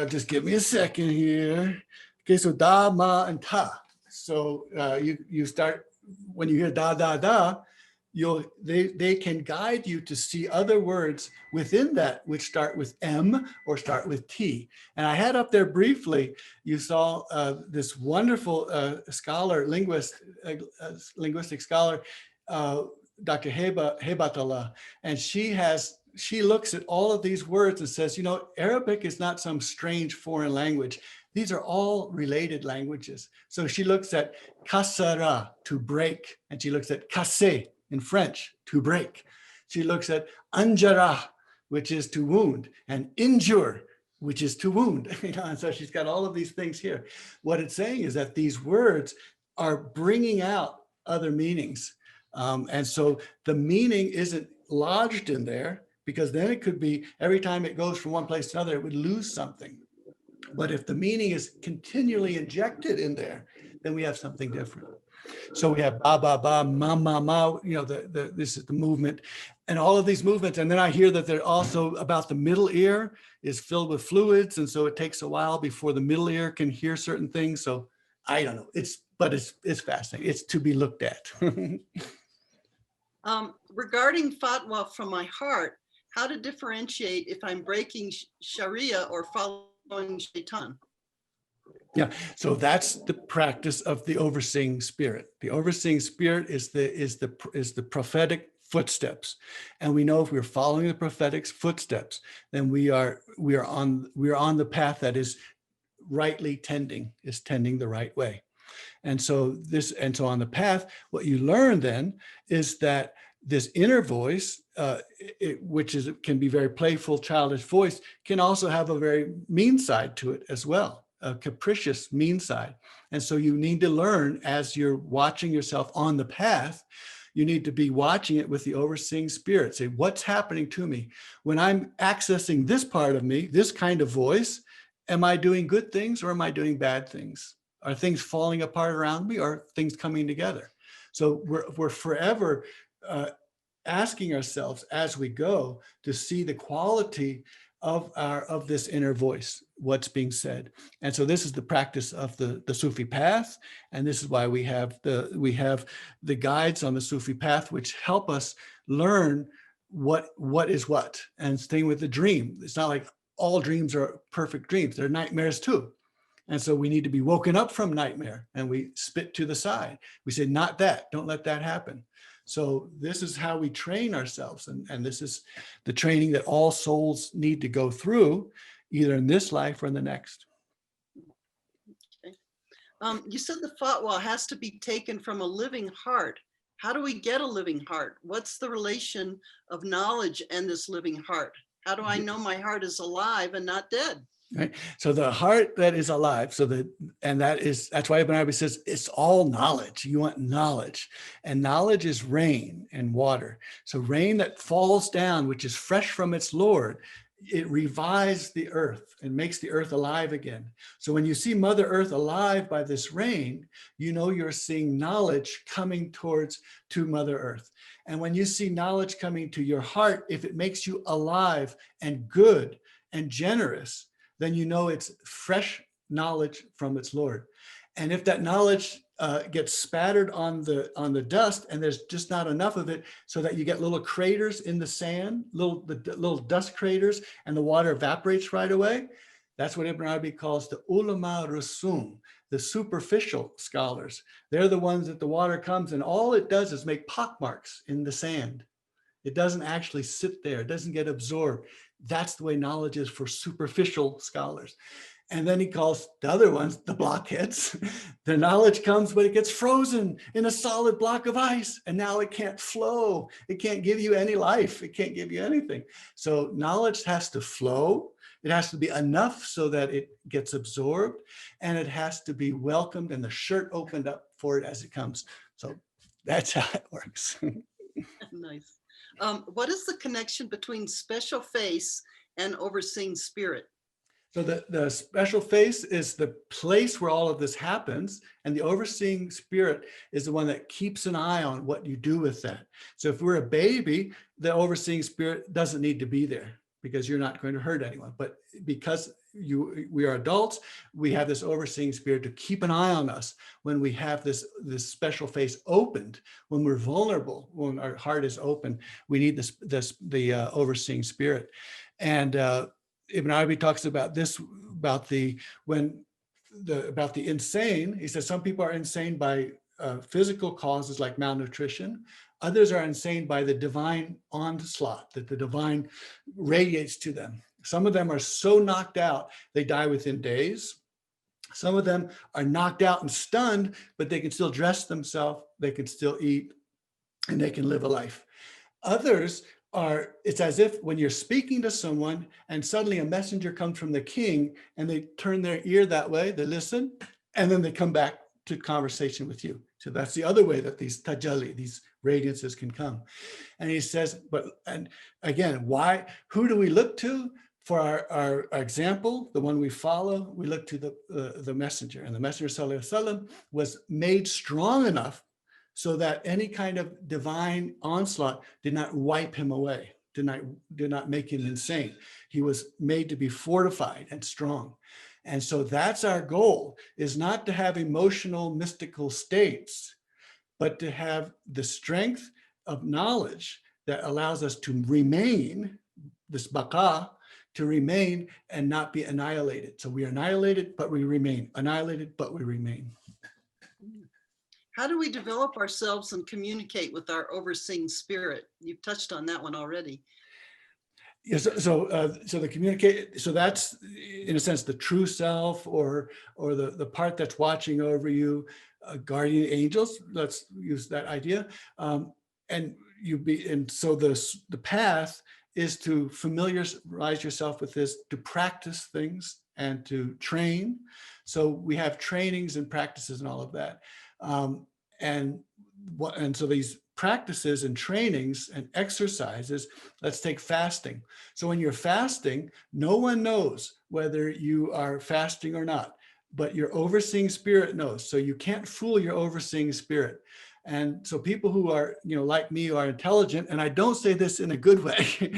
Just give me a second here. Okay, so da, ma, and ta. So you start, when you hear da, da, da, they can guide you to see other words within that which start with M or start with T. And I had up there briefly, you saw this wonderful scholar, linguistic scholar, Dr. Hebatullah, and she looks at all of these words and says, you know, Arabic is not some strange foreign language. These are all related languages. So she looks at kasara, to break, and she looks at casse in French, to break. She looks at anjara, which is to wound, and injure, which is to wound. You know, and so she's got all of these things here. What it's saying is that these words are bringing out other meanings. And so the meaning isn't lodged in there, because then it could be every time it goes from one place to another, it would lose something. But if the meaning is continually injected in there, then we have something different. So we have ba, ba, ba, ma, ma, ma, you know, this is the movement and all of these movements. And then I hear that they're also about the middle ear is filled with fluids. And so it takes a while before the middle ear can hear certain things. So I don't know, but it's fascinating. It's to be looked at. Regarding fatwa from my heart, how to differentiate if I'm breaking Sharia or following Shaitan? Yeah, so that's the practice of the overseeing spirit. The overseeing spirit is the prophetic footsteps, and we know if we're following the prophetic footsteps, then we are on the path that is rightly tending the right way. And so on the path, what you learn then is that this inner voice, which can be very playful, childish voice, can also have a very mean side to it as well. A capricious mean side. And so you need to learn, as you're watching yourself on the path, You need to be watching it with the overseeing spirit. Say, what's happening to me? When I'm accessing this part of me, this kind of voice, am I doing good things or am I doing bad things? Are things falling apart around me or are things coming together? So we're forever asking ourselves as we go to see the quality of this inner voice, what's being said. And so this is the practice of the Sufi path. And this is why we have the guides on the Sufi path, which help us learn what is what. And staying with the dream. It's not like all dreams are perfect dreams. They're nightmares too. And so we need to be woken up from nightmare and we spit to the side. We say, not that, don't let that happen. So this is how we train ourselves. And this is the training that all souls need to go through, either in this life or in the next. Okay. You said the fatwa has to be taken from a living heart. How do we get a living heart? What's the relation of knowledge and this living heart? How do I know my heart is alive and not dead? Right. So the heart that is alive, that's why Ibn Arabi says it's all knowledge. You want knowledge, and knowledge is rain and water. So rain that falls down, which is fresh from its Lord, it revives the earth and makes the earth alive again. So when you see Mother Earth alive by this rain, you know you're seeing knowledge coming to Mother Earth. And when you see knowledge coming to your heart, if it makes you alive and good and generous, then you know it's fresh knowledge from its Lord. And if that knowledge gets spattered on the dust and there's just not enough of it so that you get little craters in the sand, little dust craters, and the water evaporates right away, that's what Ibn Arabi calls the ulama rusum, the superficial scholars. They're the ones that the water comes and all it does is make pockmarks in the sand. It doesn't actually sit there. It doesn't get absorbed. That's the way knowledge is for superficial scholars. And then he calls the other ones the blockheads. The knowledge comes, but it gets frozen in a solid block of ice. And now it can't flow. It can't give you any life. It can't give you anything. So knowledge has to flow. It has to be enough so that it gets absorbed. And it has to be welcomed and the shirt opened up for it as it comes. So that's how it works. Nice. What is the connection between special face and overseeing spirit? So the special face is the place where all of this happens, and the overseeing spirit is the one that keeps an eye on what you do with that. So if we're a baby, the overseeing spirit doesn't need to be there because you're not going to hurt anyone. But because we are adults, we have this overseeing spirit to keep an eye on us when we have this special face opened. When we're vulnerable, when our heart is open, we need the overseeing spirit. And Ibn Arabi talks about this, about the insane. He says some people are insane by physical causes like malnutrition. Others are insane by the divine onslaught that the divine radiates to them. Some of them are so knocked out, they die within days. Some of them are knocked out and stunned, but they can still dress themselves, they can still eat, and they can live a life. Others are, it's as if when you're speaking to someone and suddenly a messenger comes from the king and they turn their ear that way, they listen, and then they come back to conversation with you. So that's the other way that these tajalli, these radiances can come. And he says, and again, who do we look to? For our example, the one we follow, we look to the messenger. And the messenger sallallahu alaihi wasallam was made strong enough so that any kind of divine onslaught did not wipe him away, did not make him insane. He was made to be fortified and strong. And so that's our goal, is not to have emotional, mystical states, but to have the strength of knowledge that allows us to remain, this baqa, to remain and not be annihilated. So we are annihilated, but we remain. Annihilated, but we remain. How do we develop ourselves and communicate with our overseeing spirit? You've touched on that one already. Yes, so the communicate. So that's in a sense the true self, or the part that's watching over you, guardian angels. Let's use that idea. So the path is to familiarize yourself with this, to practice things and to train. So we have trainings and practices and all of that. And so these practices and trainings and exercises, let's take fasting. So when you're fasting, no one knows whether you are fasting or not, but your overseeing spirit knows. So you can't fool your overseeing spirit. And so people who are, like me, who are intelligent, and I don't say this in a good way,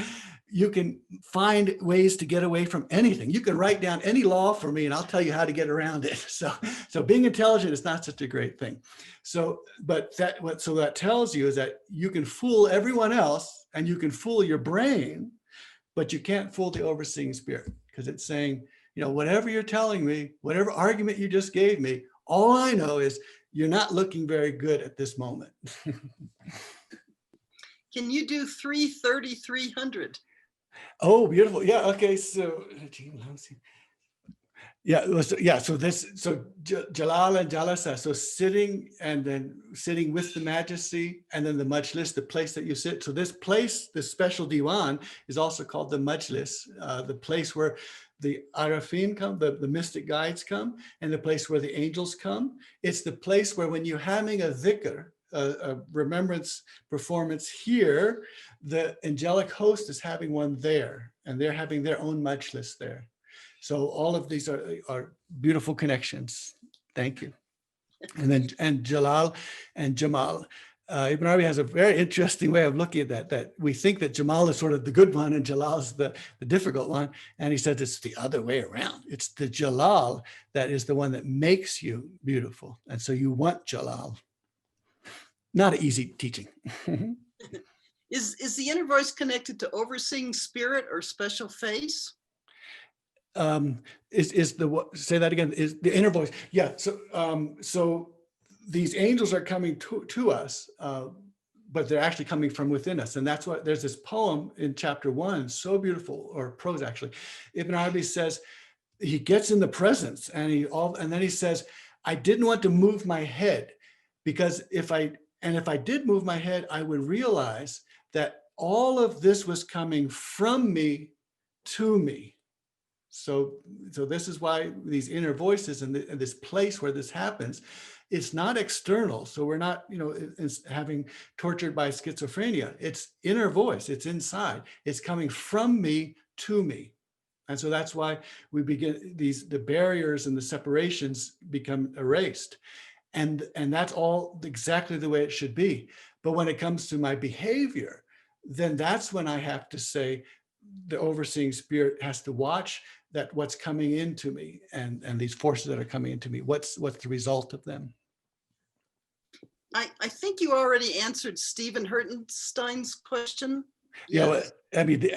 you can find ways to get away from anything. You can write down any law for me and I'll tell you how to get around it. So being intelligent is not such a great thing. So that tells you is that you can fool everyone else and you can fool your brain, but you can't fool the overseeing spirit, because it's saying, whatever you're telling me, whatever argument you just gave me, all I know is you're not looking very good at this moment. Can you do 330, 300? Oh, beautiful. Yeah. Okay. So so Jalal and Jalasa, so sitting and then sitting with the majesty, and then the majlis, the place that you sit. So this place, this special diwan, is also called the majlis, the place where the arafin come, the mystic guides come, and the place where the angels come. It's the place where when you're having a dhikr, a remembrance performance here, the angelic host is having one there, and they're having their own majlis there. So all of these are beautiful connections. Thank you. And Jalal and Jamal. Ibn Arabi has a very interesting way of looking at that we think that Jamal is sort of the good one and Jalal is the difficult one. And he says it's the other way around. It's the Jalal that is the one that makes you beautiful. And so you want Jalal. Not an easy teaching. Is the inner voice connected to overseeing spirit or special face? Say that again, is the inner voice. Yeah. So these angels are coming to us, but they're actually coming from within us. And that's what, there's this poem in chapter 1, so beautiful, or prose actually. Ibn Arabi says, he gets in the presence and then he says, I didn't want to move my head, because if I did move my head, I would realize that all of this was coming from me to me. So this is why these inner voices and this place where this happens, it's not external. So we're not, having tortured by schizophrenia. It's inner voice. It's inside. It's coming from me to me. And so that's why we begin the barriers and the separations become erased. And that's all exactly the way it should be. But when it comes to my behavior, then that's when I have to say the overseeing spirit has to watch that what's coming into me and these forces that are coming into me, what's the result of them. I think you already answered Stephen Hertenstein's question. Yes. I mean,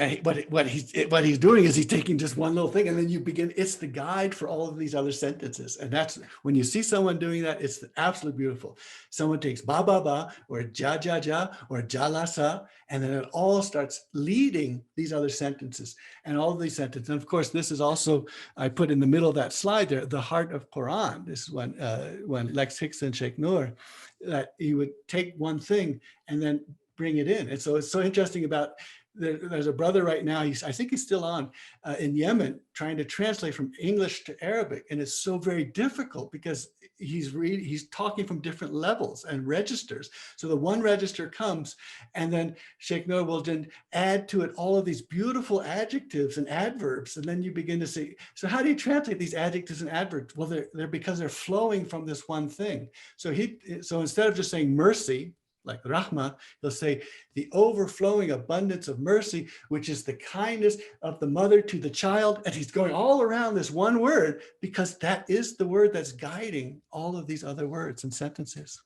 what he's doing is he's taking just one little thing, and then you begin. It's the guide for all of these other sentences, and that's when you see someone doing that. It's absolutely beautiful. Someone takes ba ba ba or ja ja ja or jalasa, and then it all starts leading these other sentences and all of these sentences. And of course, this is also I put in the middle of that slide there the heart of Quran. This is when Lex Hicks and Sheikh Noor, that he would take one thing and then bring it in. And so it's so interesting about there's a brother right now, I think he's still on in Yemen, trying to translate from English to Arabic. And it's so very difficult because he's talking from different levels and registers. So the one register comes and then Sheikh Noor will then add to it all of these beautiful adjectives and adverbs. And then you begin to see, so how do you translate these adjectives and adverbs? Well, they're because they're flowing from this one thing. So instead of just saying mercy, like Rahma, he'll say the overflowing abundance of mercy, which is the kindness of the mother to the child. And he's going all around this one word because that is the word that's guiding all of these other words and sentences.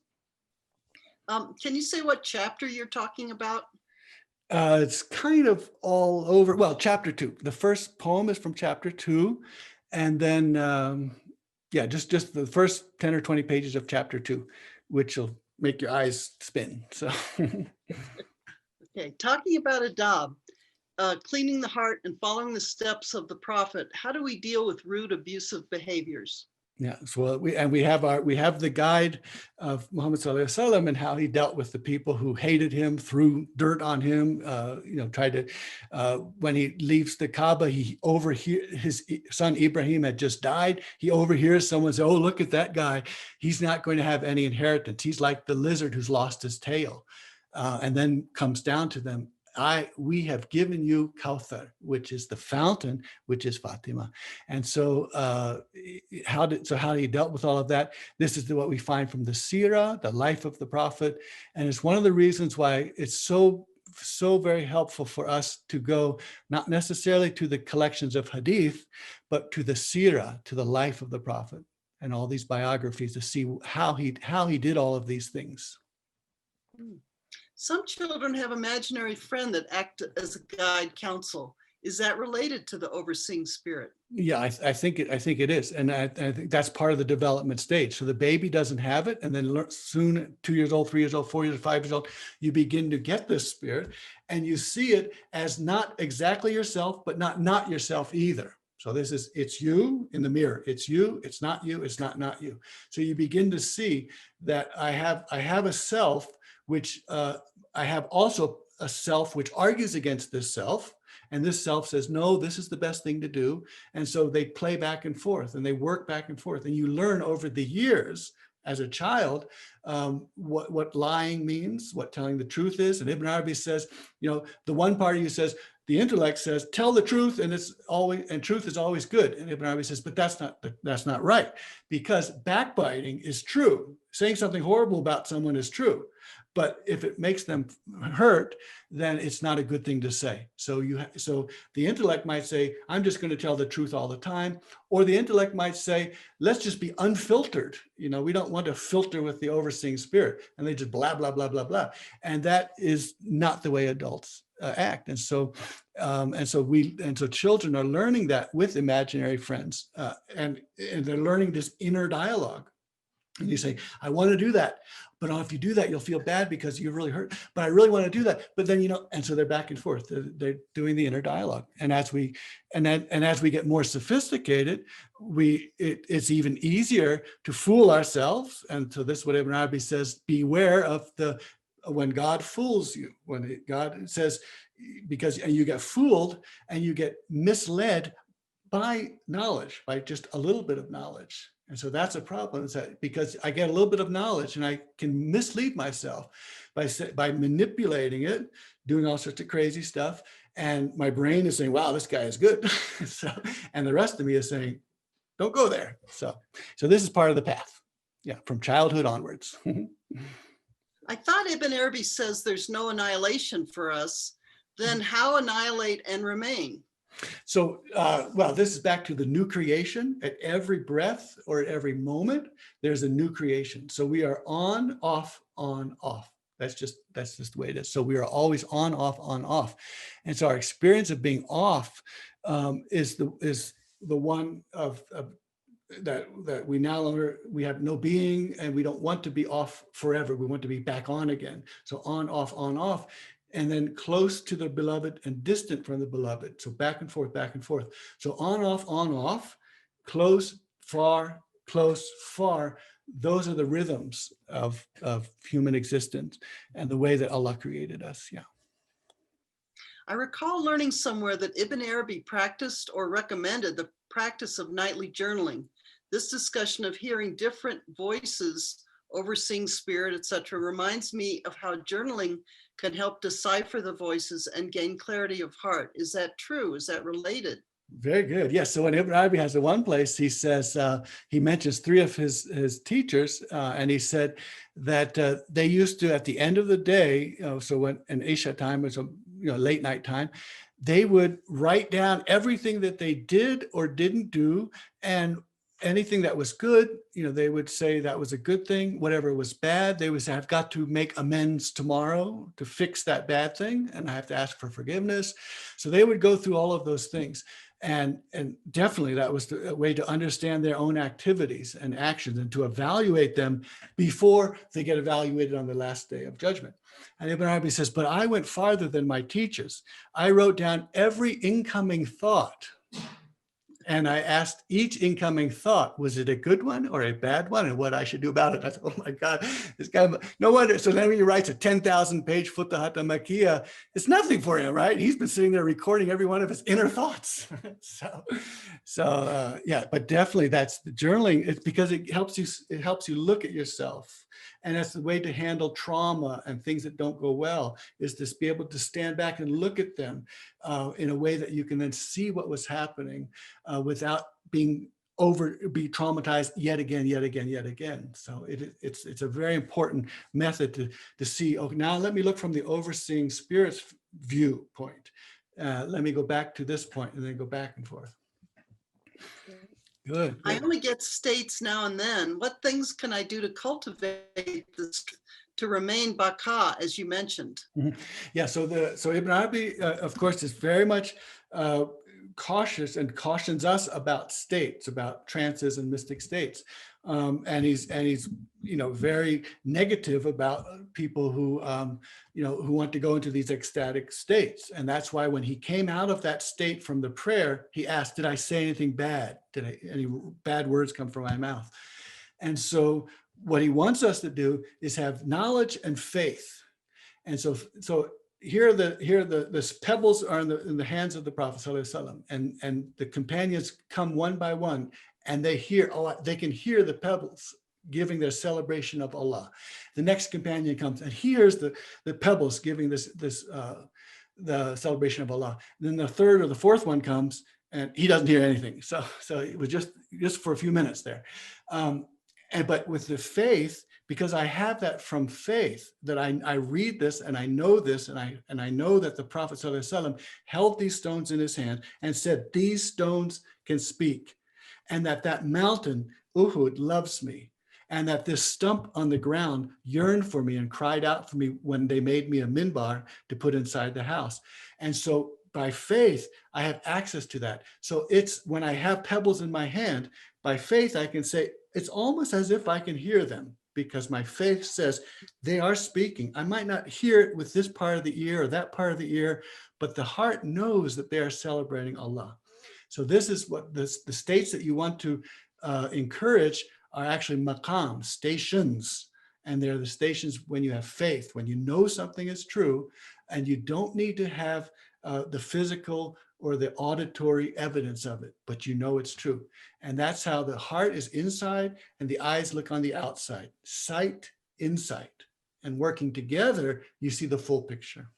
Can you say what chapter you're talking about? It's kind of all over. Well, chapter 2. The first poem is from chapter 2. And then, just the first 10 or 20 pages of chapter 2, which will make your eyes spin. So, okay, talking about adab, cleaning the heart and following the steps of the prophet, how do we deal with rude, abusive behaviors? Yeah, so we have the guide of Muhammad Sallallahu Alaihi Wasallam and how he dealt with the people who hated him, threw dirt on him, tried to, when he leaves the Kaaba, he overhears, his son Ibrahim had just died. He overhears someone say, oh, look at that guy. He's not going to have any inheritance. He's like the lizard who's lost his tail. And then comes down to them, we have given you Kauthar, which is the fountain, which is Fatima. And so how he dealt with all of that, this is what we find from the Sirah, the life of the Prophet. And it's one of the reasons why it's so very helpful for us to go, not necessarily to the collections of Hadith, but to the Sirah, to the life of the Prophet and all these biographies to see how he did all of these things. Some children have imaginary friends that act as a guide counsel. Is that related to the overseeing spirit? Yeah, I think it is. And I think that's part of the development stage. So the baby doesn't have it. And then soon, 2 years old, 3 years old, 4 years old, 5 years old, you begin to get this spirit and you see it as not exactly yourself, but not yourself either. So it's you in the mirror. It's you, it's not you, it's not you. So you begin to see that I have a self, which I have also a self which argues against this self. And this self says, no, this is the best thing to do. And so they play back and forth and they work back and forth. And you learn over the years as a child what lying means, what telling the truth is. And Ibn Arabi says, the one part of you says, the intellect says, tell the truth and truth is always good. And Ibn Arabi says, but that's not right, because backbiting is true. Saying something horrible about someone is true. But if it makes them hurt, then it's not a good thing to say. So the intellect might say, I'm just going to tell the truth all the time. Or the intellect might say, let's just be unfiltered. We don't want to filter with the overseeing spirit. And they just blah, blah, blah, blah, blah. And that is not the way adults act. And so children are learning that with imaginary friends. And they're learning this inner dialogue. And you say, I want to do that. But if you do that, you'll feel bad because you're really hurt. But I really want to do that. But then, and so they're back and forth. They're doing the inner dialogue. And as we get more sophisticated, it's even easier to fool ourselves. And so this is what Ibn Arabi says, beware of when God fools you. When God says, because you get fooled and you get misled by knowledge, by just a little bit of knowledge. And so that's a problem, is that because I get a little bit of knowledge and I can mislead myself by manipulating it, doing all sorts of crazy stuff. And my brain is saying, wow, this guy is good. And the rest of me is saying, don't go there. So this is part of the path. Yeah, from childhood onwards. I thought Ibn Arabi says there's no annihilation for us. Then how annihilate and remain? So, this is back to the new creation. At every breath or at every moment, there's a new creation. So we are on, off, on, off. That's just the way it is. So we are always on, off, on, off. And so our experience of being off is the one of that we have no being, and we don't want to be off forever. We want to be back on again. So on, off, and then close to the beloved and distant from the beloved. So back and forth, back and forth. So on, off, close, far, far. Those are the rhythms of human existence and the way that Allah created us. Yeah. I recall learning somewhere that Ibn Arabi practiced or recommended the practice of nightly journaling. This discussion of hearing different voices, overseeing spirit, etc., reminds me of how journaling can help decipher the voices and gain clarity of heart. Is that true? Is that related? Very good. Yes. So when Ibn Arabi has the one place, he says, he mentions three of his teachers, and he said that they used to, at the end of the day, so when an Isha time was late night time, they would write down everything that they did or didn't do, and anything that was good, they would say that was a good thing. Whatever was bad, they would say, I've got to make amends tomorrow to fix that bad thing, and I have to ask for forgiveness. So they would go through all of those things. And definitely that was a way to understand their own activities and actions and to evaluate them before they get evaluated on the last day of judgment. And Ibn Arabi says, but I went farther than my teachers. I wrote down every incoming thought And I asked each incoming thought, was it a good one or a bad one, and what I should do about it? I said, oh my God, this guy, no wonder. So then when he writes a 10,000 page Futuhat Makkiyah, it's nothing for him, right? He's been sitting there recording every one of his inner thoughts. Yeah, but definitely that's the journaling. It's because it helps you look at yourself. And that's the way to handle trauma and things that don't go well, is to be able to stand back and look at them in a way that you can then see what was happening without be traumatized yet again. So it's a very important method to see, oh, now let me look from the overseeing spirit's viewpoint. Let me go back to this point and then go back and forth. Good. I only get states now and then. What things can I do to cultivate this, to remain baka, as you mentioned? Yeah, so Ibn Arabi, of course, is very much cautious and cautions us about states, about trances and mystic states. And he's very negative about people who who want to go into these ecstatic states. And that's why when he came out of that state from the prayer, he asked, did I say anything bad? Did any bad words come from my mouth? And so what he wants us to do is have knowledge and faith. And so here the pebbles are in the hands of the Prophet ﷺ, and the companions come one by one, and they can hear the pebbles giving their celebration of Allah. The next companion comes and hears the pebbles giving the celebration of Allah. And then the third or the fourth one comes and he doesn't hear anything. So it was just for a few minutes there. But with the faith, because I have that from faith, that I read this and I know this, and I know that the Prophet ﷺ held these stones in his hand and said, these stones can speak, and that mountain, Uhud, loves me, and that this stump on the ground yearned for me and cried out for me when they made me a minbar to put inside the house. And so by faith, I have access to that. So it's when I have pebbles in my hand, by faith, I can say, it's almost as if I can hear them, because my faith says they are speaking. I might not hear it with this part of the ear or that part of the ear, but the heart knows that they are celebrating Allah. So this is what the states that you want to encourage are actually maqam, stations. And they're the stations when you have faith, when you know something is true, and you don't need to have the physical or the auditory evidence of it, but you know it's true. And that's how the heart is inside and the eyes look on the outside. Sight, insight, and working together, you see the full picture.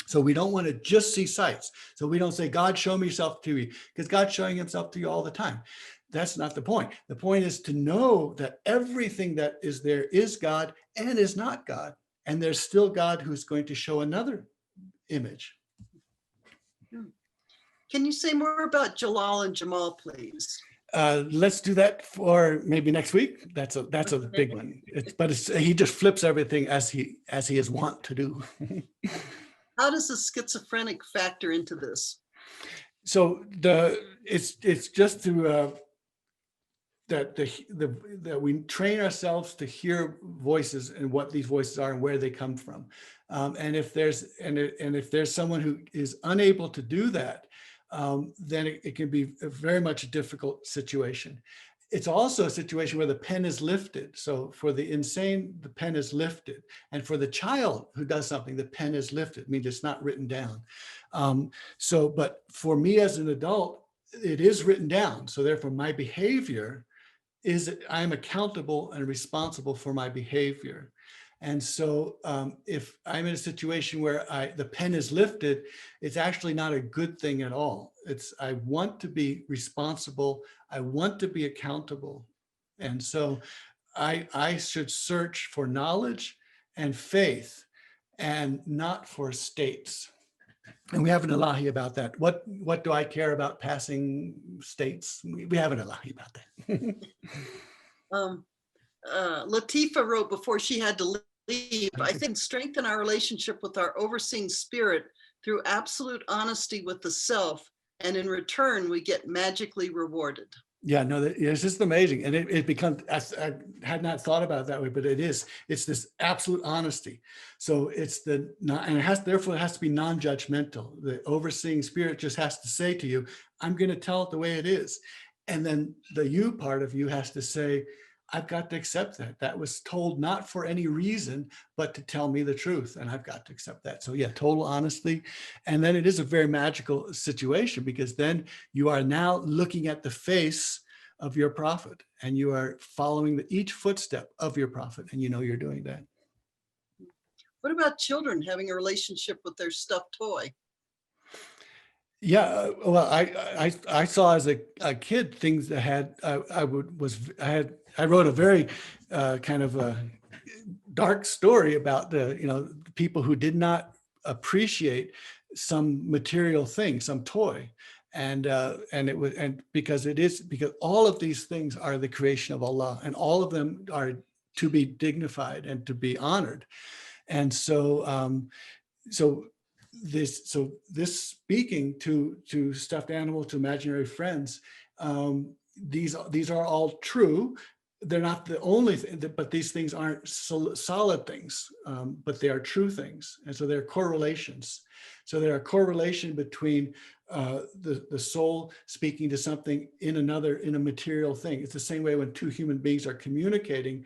So we don't want to just see sights. So we don't say, God, show me yourself to me, because God's showing himself to you all the time. That's not the point. The point is to know that everything that is there is God and is not God. And there's still God who's going to show another image. Can you say more about Jalal and Jamal, please? Let's do that for maybe next week. That's a big one. He just flips everything as he is wont to do. How does the schizophrenic factor into this? So it's just to that we train ourselves to hear voices and what these voices are and where they come from. And if there's someone who is unable to do that, then it can be a very much a difficult situation. It's also a situation where the pen is lifted. So for the insane, the pen is lifted. And for the child who does something, the pen is lifted. It means it's not written down. But for me as an adult, it is written down. So therefore my behavior is that I'm accountable and responsible for my behavior. And so if I'm in a situation where the pen is lifted, it's actually not a good thing at all. I want to be responsible. I want to be accountable. And so I should search for knowledge and faith and not for states. And we have an Ilahi about that. What do I care about passing states? We have an Ilahi about that. Latifa wrote before she had to leave, I think strengthen our relationship with our overseeing spirit through absolute honesty with the self, and in return, we get magically rewarded. Yeah, no, it's just amazing. And it becomes, I had not thought about it that way, but it's this absolute honesty. So it's and therefore it has to be non-judgmental. The overseeing spirit just has to say to you, I'm going to tell it the way it is. And then the you part of you has to say, I've got to accept that. That was told not for any reason, but to tell me the truth. And I've got to accept that. So yeah, total honesty. And then it is a very magical situation, because then you are now looking at the face of your prophet, and you are following each footstep of your prophet, and you know you're doing that. What about children having a relationship with their stuffed toy? Yeah, well, I saw as a kid things that had I wrote a very kind of a dark story about the people who did not appreciate some material thing, some toy, and because all of these things are the creation of Allah, and all of them are to be dignified and to be honored, and so this speaking to stuffed animals, to imaginary friends, these are all true. They're not the only thing, but these things aren't solid things, but they are true things. And so there are correlations. So there are correlation between the soul speaking to something in a material thing. It's the same way when two human beings are communicating.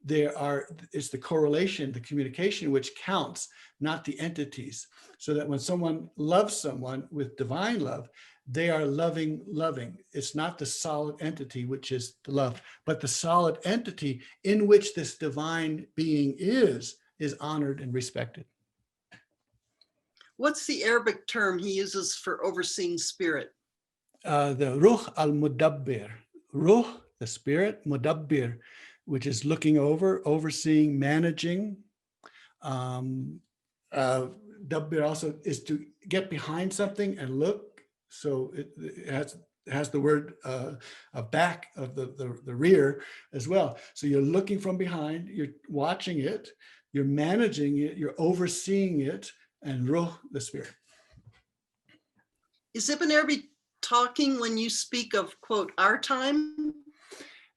It's the correlation, the communication, which counts, not the entities. So that when someone loves someone with divine love, they are loving. It's not the solid entity, which is the love, but the solid entity in which this divine being is honored and respected. What's the Arabic term he uses for overseeing spirit? The ruh al-mudabbir. Ruh, the spirit, mudabbir, which is looking over, overseeing, managing. Dabbir also is to get behind something and look. So it has the word back of the rear as well. So you're looking from behind, you're watching it, you're managing it, you're overseeing it, and ruh, the spirit. Is Ibn Arabi talking when you speak of, quote, our time?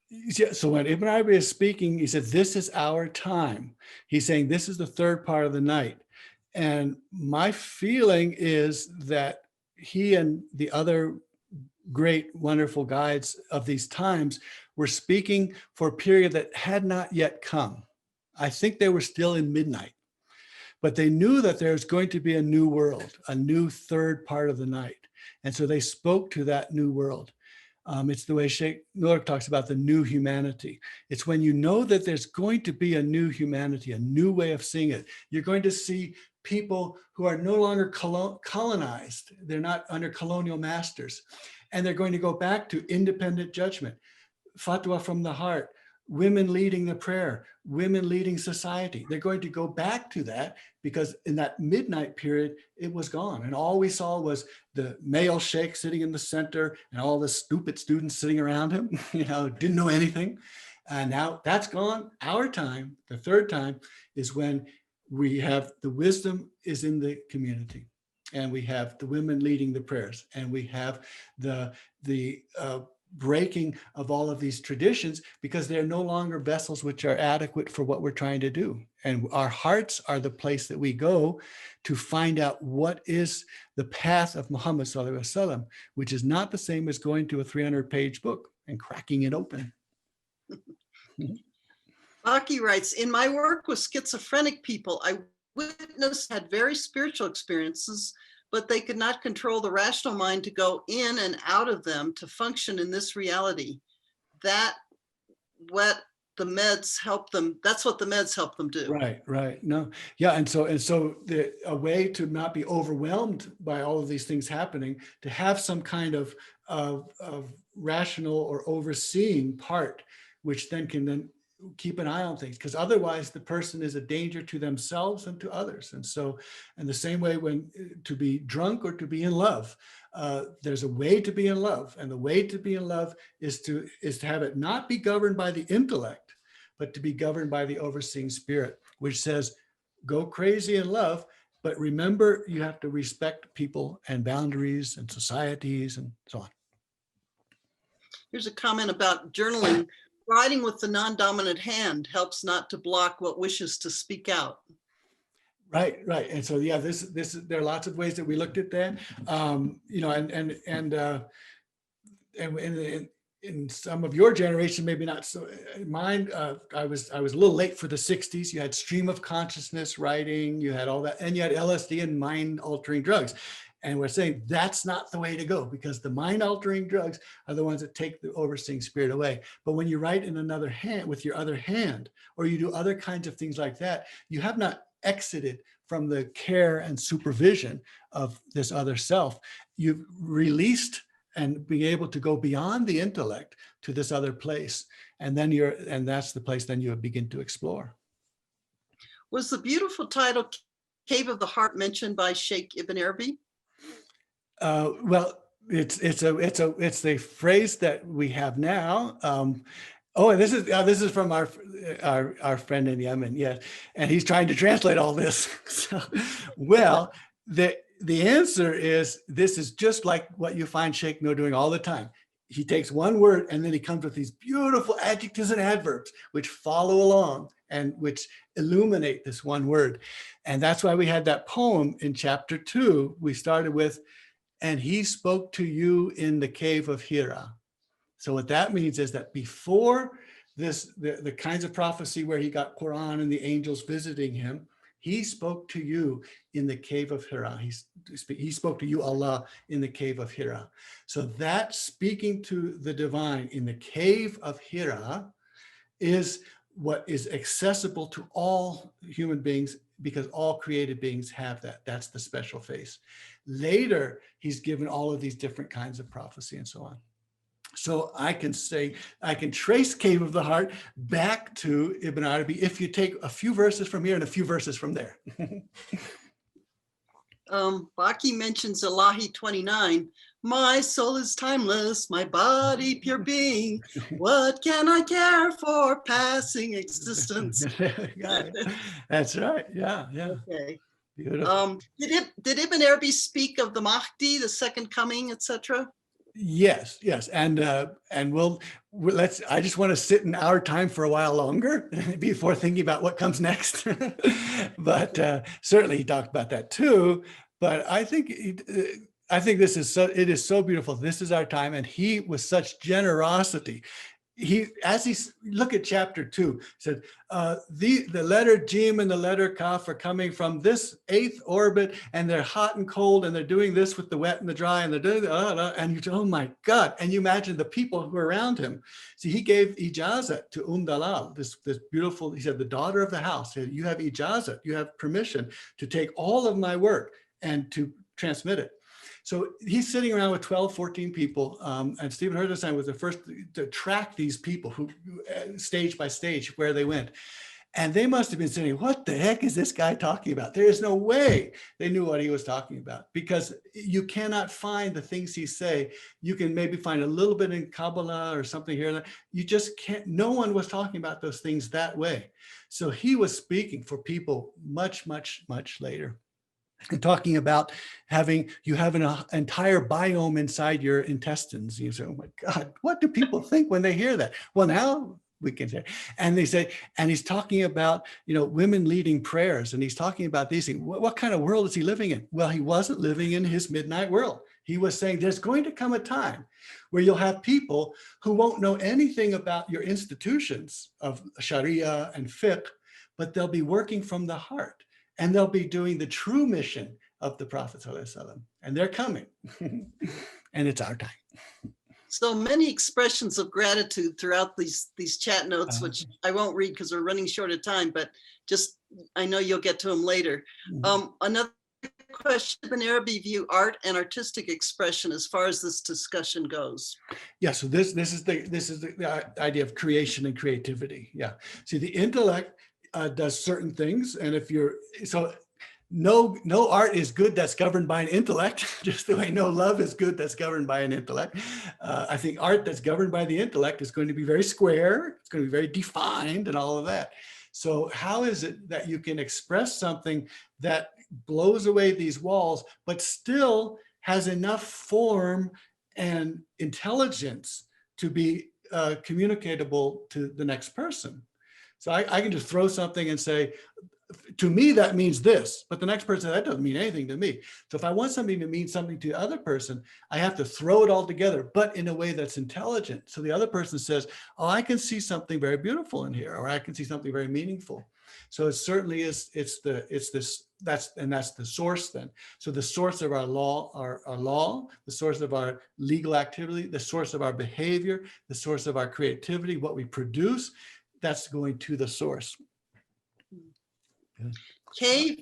Yeah, so when Ibn Arabi is speaking, he said, this is our time. He's saying this is the third part of the night. And my feeling is that he and the other great, wonderful guides of these times were speaking for a period that had not yet come. I think they were still in midnight, but they knew that there's going to be a new world, a new third part of the night. And so they spoke to that new world. It's the way Sheikh Nur talks about the new humanity. It's when you know that there's going to be a new humanity, a new way of seeing it. You're going to see people who are no longer colonized. They're not under colonial masters. And they're going to go back to independent judgment, fatwa from the heart, women leading the prayer, women leading society. They're going to go back to that, because in that midnight period, it was gone. And all we saw was the male sheikh sitting in the center and all the stupid students sitting around him, didn't know anything. And now that's gone. Our time, the third time, is when we have the wisdom is in the community, and we have the women leading the prayers, and we have the breaking of all of these traditions, because they're no longer vessels which are adequate for what we're trying to do. And our hearts are the place that we go to find out what is the path of Muhammad sallallahu alaihi wasallam, which is not the same as going to a 300-page book and cracking it open. Baki writes, in my work with schizophrenic people, I had very spiritual experiences, but they could not control the rational mind to go in and out of them to function in this reality. That's what the meds help them do. Right. No, yeah. And so a way to not be overwhelmed by all of these things happening, to have some kind of rational or overseeing part, which then can keep an eye on things, because otherwise the person is a danger to themselves and to others. And so, in the same way, when to be drunk or to be in love, there's a way to be in love, and the way to be in love is to have it not be governed by the intellect, but to be governed by the overseeing spirit, which says, go crazy in love, but remember you have to respect people and boundaries and societies and so on. Here's a comment about journaling. Writing with the non-dominant hand helps not to block what wishes to speak out. Right, right. And so, yeah, there are lots of ways that we looked at that. You know, and in some of your generation, maybe not so. Mine, I was a little late for the 60s. You had stream of consciousness writing, you had all that, and you had LSD and mind-altering drugs. And we're saying that's not the way to go, because the mind-altering drugs are the ones that take the overseeing spirit away. But when you write in another hand, with your other hand, or you do other kinds of things like that, you have not exited from the care and supervision of this other self. You've released and being able to go beyond the intellect to this other place. And then that's the place then you begin to explore. Was the beautiful title Cave of the Heart mentioned by Sheikh Ibn Arabi? Well, it's the phrase that we have now. Oh, and this is from our friend in Yemen, yes, and he's trying to translate all this. So, well, the answer is, this is just like what you find Sheikh No doing all the time. He takes one word and then he comes with these beautiful adjectives and adverbs which follow along and which illuminate this one word. And that's why we had that poem in chapter 2. We started with, and he spoke to you in the cave of Hira. So what that means is that before this, the kinds of prophecy where he got Quran and the angels visiting him, he spoke to you in the cave of Hira. He spoke to you, Allah, in the cave of Hira. So that speaking to the divine in the cave of Hira is what is accessible to all human beings, because all created beings have that. That's the special face. Later, he's given all of these different kinds of prophecy and so on. So I can trace Cave of the Heart back to Ibn Arabi if you take a few verses from here and a few verses from there. Baki mentions Ilahi 29. My soul is timeless, my body pure being. What can I care for passing existence? That's right. Yeah, yeah. Okay. Beautiful. Did Ibn Arabi speak of the Mahdi, the second coming, etc.? Yes, yes, and let's. I just want to sit in our time for a while longer before thinking about what comes next. But certainly he talked about that too. But I think this is so. It is so beautiful. This is our time, and he with such generosity. Look at chapter 2, said the letter Jim and the letter Kaf are coming from this 8th orbit, and they're hot and cold, and they're doing this with the wet and the dry, and they're doing and you say, oh my God. And you imagine the people who are around him. See, he gave ijazat to Dalal, this beautiful, he said, the daughter of the house, said, you have ijazat, you have permission to take all of my work and to transmit it. So he's sitting around with 12, 14 people, and Stephen Herdesheim was the first to track these people who stage by stage where they went. And they must have been saying, what the heck is this guy talking about? There is no way they knew what he was talking about, because you cannot find the things he say. You can maybe find a little bit in Kabbalah or something here and there. You just can't, no one was talking about those things that way. So he was speaking for people much, much, much later. And talking about you have an entire biome inside your intestines. You say, oh my God, what do people think when they hear that? Well, now we can say, and they say, and he's talking about, women leading prayers, and he's talking about these things. What kind of world is he living in? Well, he wasn't living in his midnight world. He was saying there's going to come a time where you'll have people who won't know anything about your institutions of Sharia and fiqh, but they'll be working from the heart. And they'll be doing the true mission of the Prophet ﷺ. And they're coming. And it's our time. So many expressions of gratitude throughout these chat notes, which I won't read because we're running short of time, but just, I know you'll get to them later. Another question, Ibn Arabi view art and artistic expression as far as this discussion goes. Yeah, so this is the idea of creation and creativity. Yeah, see, the intellect does certain things, and no art is good that's governed by an intellect, just the way no love is good that's governed by an intellect. I think art that's governed by the intellect is going to be very square, it's going to be very defined and all of that. So how is it that you can express something that blows away these walls, but still has enough form and intelligence to be communicatable to the next person. So I can just throw something and say, to me, that means this, but the next person, that doesn't mean anything to me. So if I want something to mean something to the other person, I have to throw it all together, but in a way that's intelligent. So the other person says, oh, I can see something very beautiful in here, or I can see something very meaningful. So it certainly is, that's the source then. So the source of our law, the source of our legal activity, the source of our behavior, the source of our creativity, what we produce, that's going to the source. Cave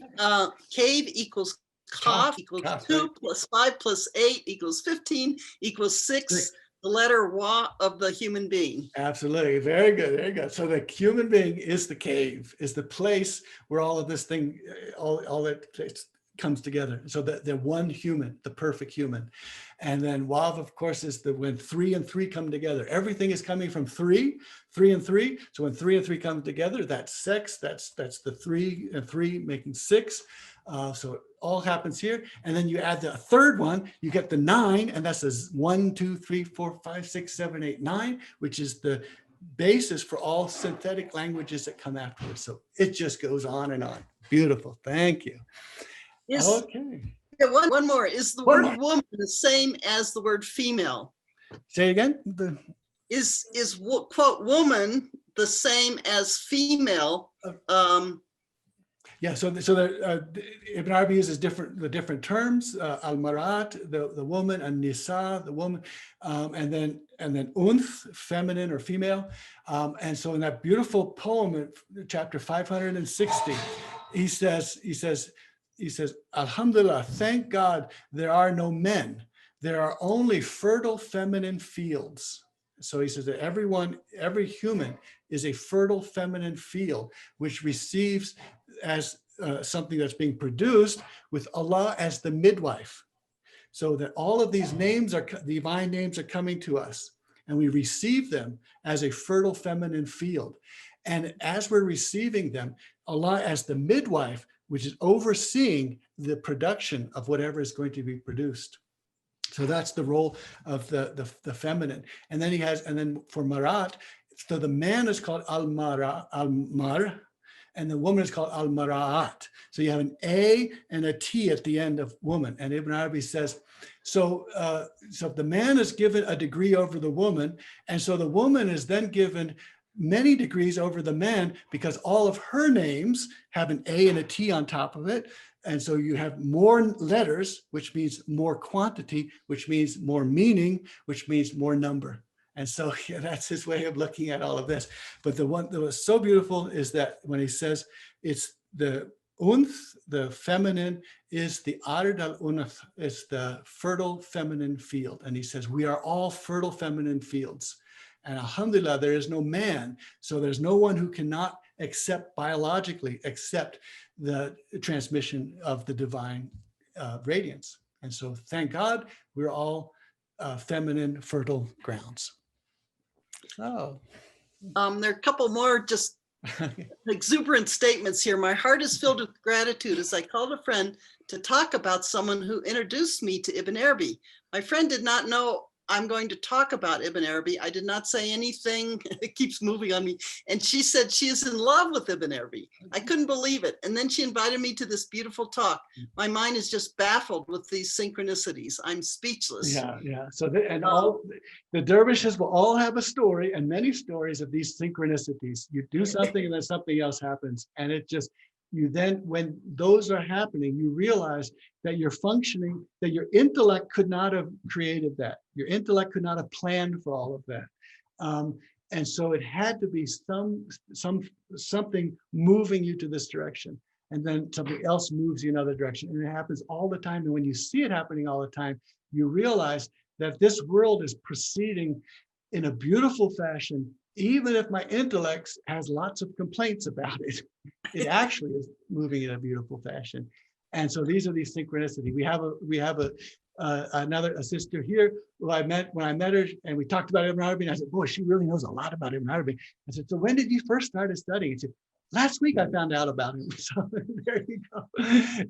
equals kaf equals Kaf, 2 right. plus 5 plus 8 equals 15 equals 6, the letter wa of the human being. Absolutely. Very good. Very good. So the human being is the cave, is the place where all of this thing, all that comes together. So the one human, the perfect human. And then Wav, of course, is when 3 and 3 come together. Everything is coming from 3 and 3. So when 3 and 3 come together, that's 6. That's the 3 and 3 making 6. So it all happens here. And then you add the third one, you get the 9, and that's a 1, 2, 3, 4, 5, 6, 7, 8, 9, which is the basis for all synthetic languages that come afterwards. So it just goes on and on. Beautiful. Thank you. Okay. Yeah, one more. Is the word woman the same as the word female? Say again. Is quote woman the same as female? Yeah, so Ibn Arabi uses the different terms, al-marat, the woman, and nisa, the woman, and then unth, feminine or female. And so in that beautiful poem in chapter 560, he says, Alhamdulillah, thank God there are no men. There are only fertile feminine fields. So he says that every human is a fertile feminine field, which receives as something that's being produced with Allah as the midwife. So that all of these names divine names are coming to us, and we receive them as a fertile feminine field. And as we're receiving them, Allah as the midwife, which is overseeing the production of whatever is going to be produced. So that's the role of the feminine. And then for Marat, so the man is called al-mar, and the woman is called al-mara'at. So you have an A and a T at the end of woman. And Ibn Arabi says, so the man is given a degree over the woman, and so the woman is then given many degrees over the man, because all of her names have an A and a T on top of it. And so you have more letters, which means more quantity, which means more meaning, which means more number. And so that's his way of looking at all of this. But the one that was so beautiful is that when he says it's the unth, the feminine, is the ard al-unth, it's the fertile feminine field. And he says, we are all fertile feminine fields. And alhamdulillah, there is no man. So there's no one who cannot biologically accept the transmission of the divine radiance. And so thank God, we're all feminine, fertile grounds. Oh. There are a couple more just exuberant statements here. My heart is filled with gratitude as I called a friend to talk about someone who introduced me to Ibn Arabi. My friend did not know I'm going to talk about Ibn Arabi. I did not say anything. It keeps moving on me. And she said she is in love with Ibn Arabi. I couldn't believe it. And then she invited me to this beautiful talk. My mind is just baffled with these synchronicities. I'm speechless. Yeah. So all the dervishes will all have a story, and many stories of these synchronicities. You do something and then something else happens. And it just, when those are happening, you realize that you're functioning, that your intellect could not have created that. Your intellect could not have planned for all of that. And so it had to be something moving you to this direction. And then something else moves you another direction. And it happens all the time. And when you see it happening all the time, you realize that this world is proceeding in a beautiful fashion, even if my intellect has lots of complaints about it. It actually is moving in a beautiful fashion. And so these are these synchronicities. We have a sister here who I met when I met her, and we talked about Ibn Arabi, and I said, boy, she really knows a lot about Ibn Arabi. I said, so when did you first start studying? She said, last week I found out about him. So there you go.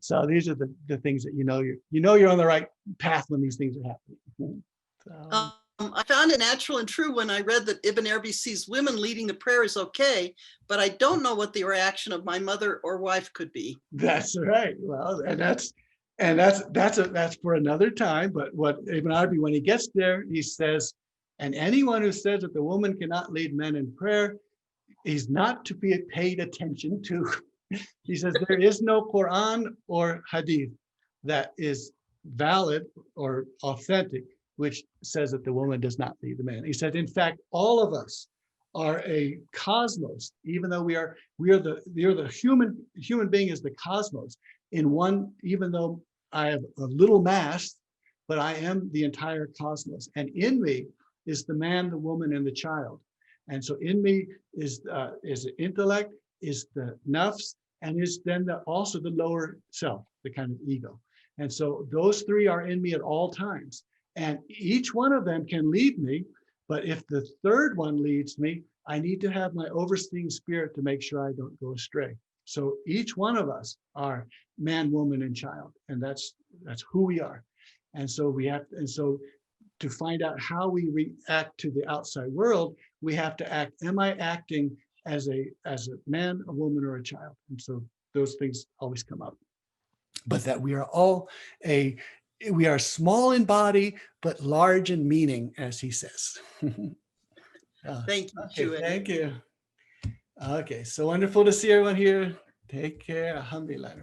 So these are the things that you're on the right path when these things are happening. So. I found it natural and true when I read that Ibn Arabi sees women leading the prayer is okay, but I don't know what the reaction of my mother or wife could be. That's right. Well, that's for another time. But what Ibn Arabi, when he gets there, he says, and anyone who says that the woman cannot lead men in prayer, he's not to be paid attention to. He says there is no Quran or Hadith that is valid or authentic, which says that the woman does not lead the man. He said, in fact, all of us are a cosmos, even though we are the human being is the cosmos in one, even though I have a little mass, but I am the entire cosmos. And in me is the man, the woman, and the child. And so in me is the intellect, is the nafs, and is then also the lower self, the kind of ego. And so those three are in me at all times. And each one of them can lead me, but if the third one leads me, I need to have my overseeing spirit to make sure I don't go astray. So each one of us are man, woman, and child, and that's who we are. And so to find out how we react to the outside world, we have to act. Am I acting as a man, a woman, or a child? And so those things always come up. But that we are all we are small in body, but large in meaning, as he says. Thank you, Okay, Shuaib. thank you. Okay, so wonderful to see everyone here. Take care. Alhamdulillah.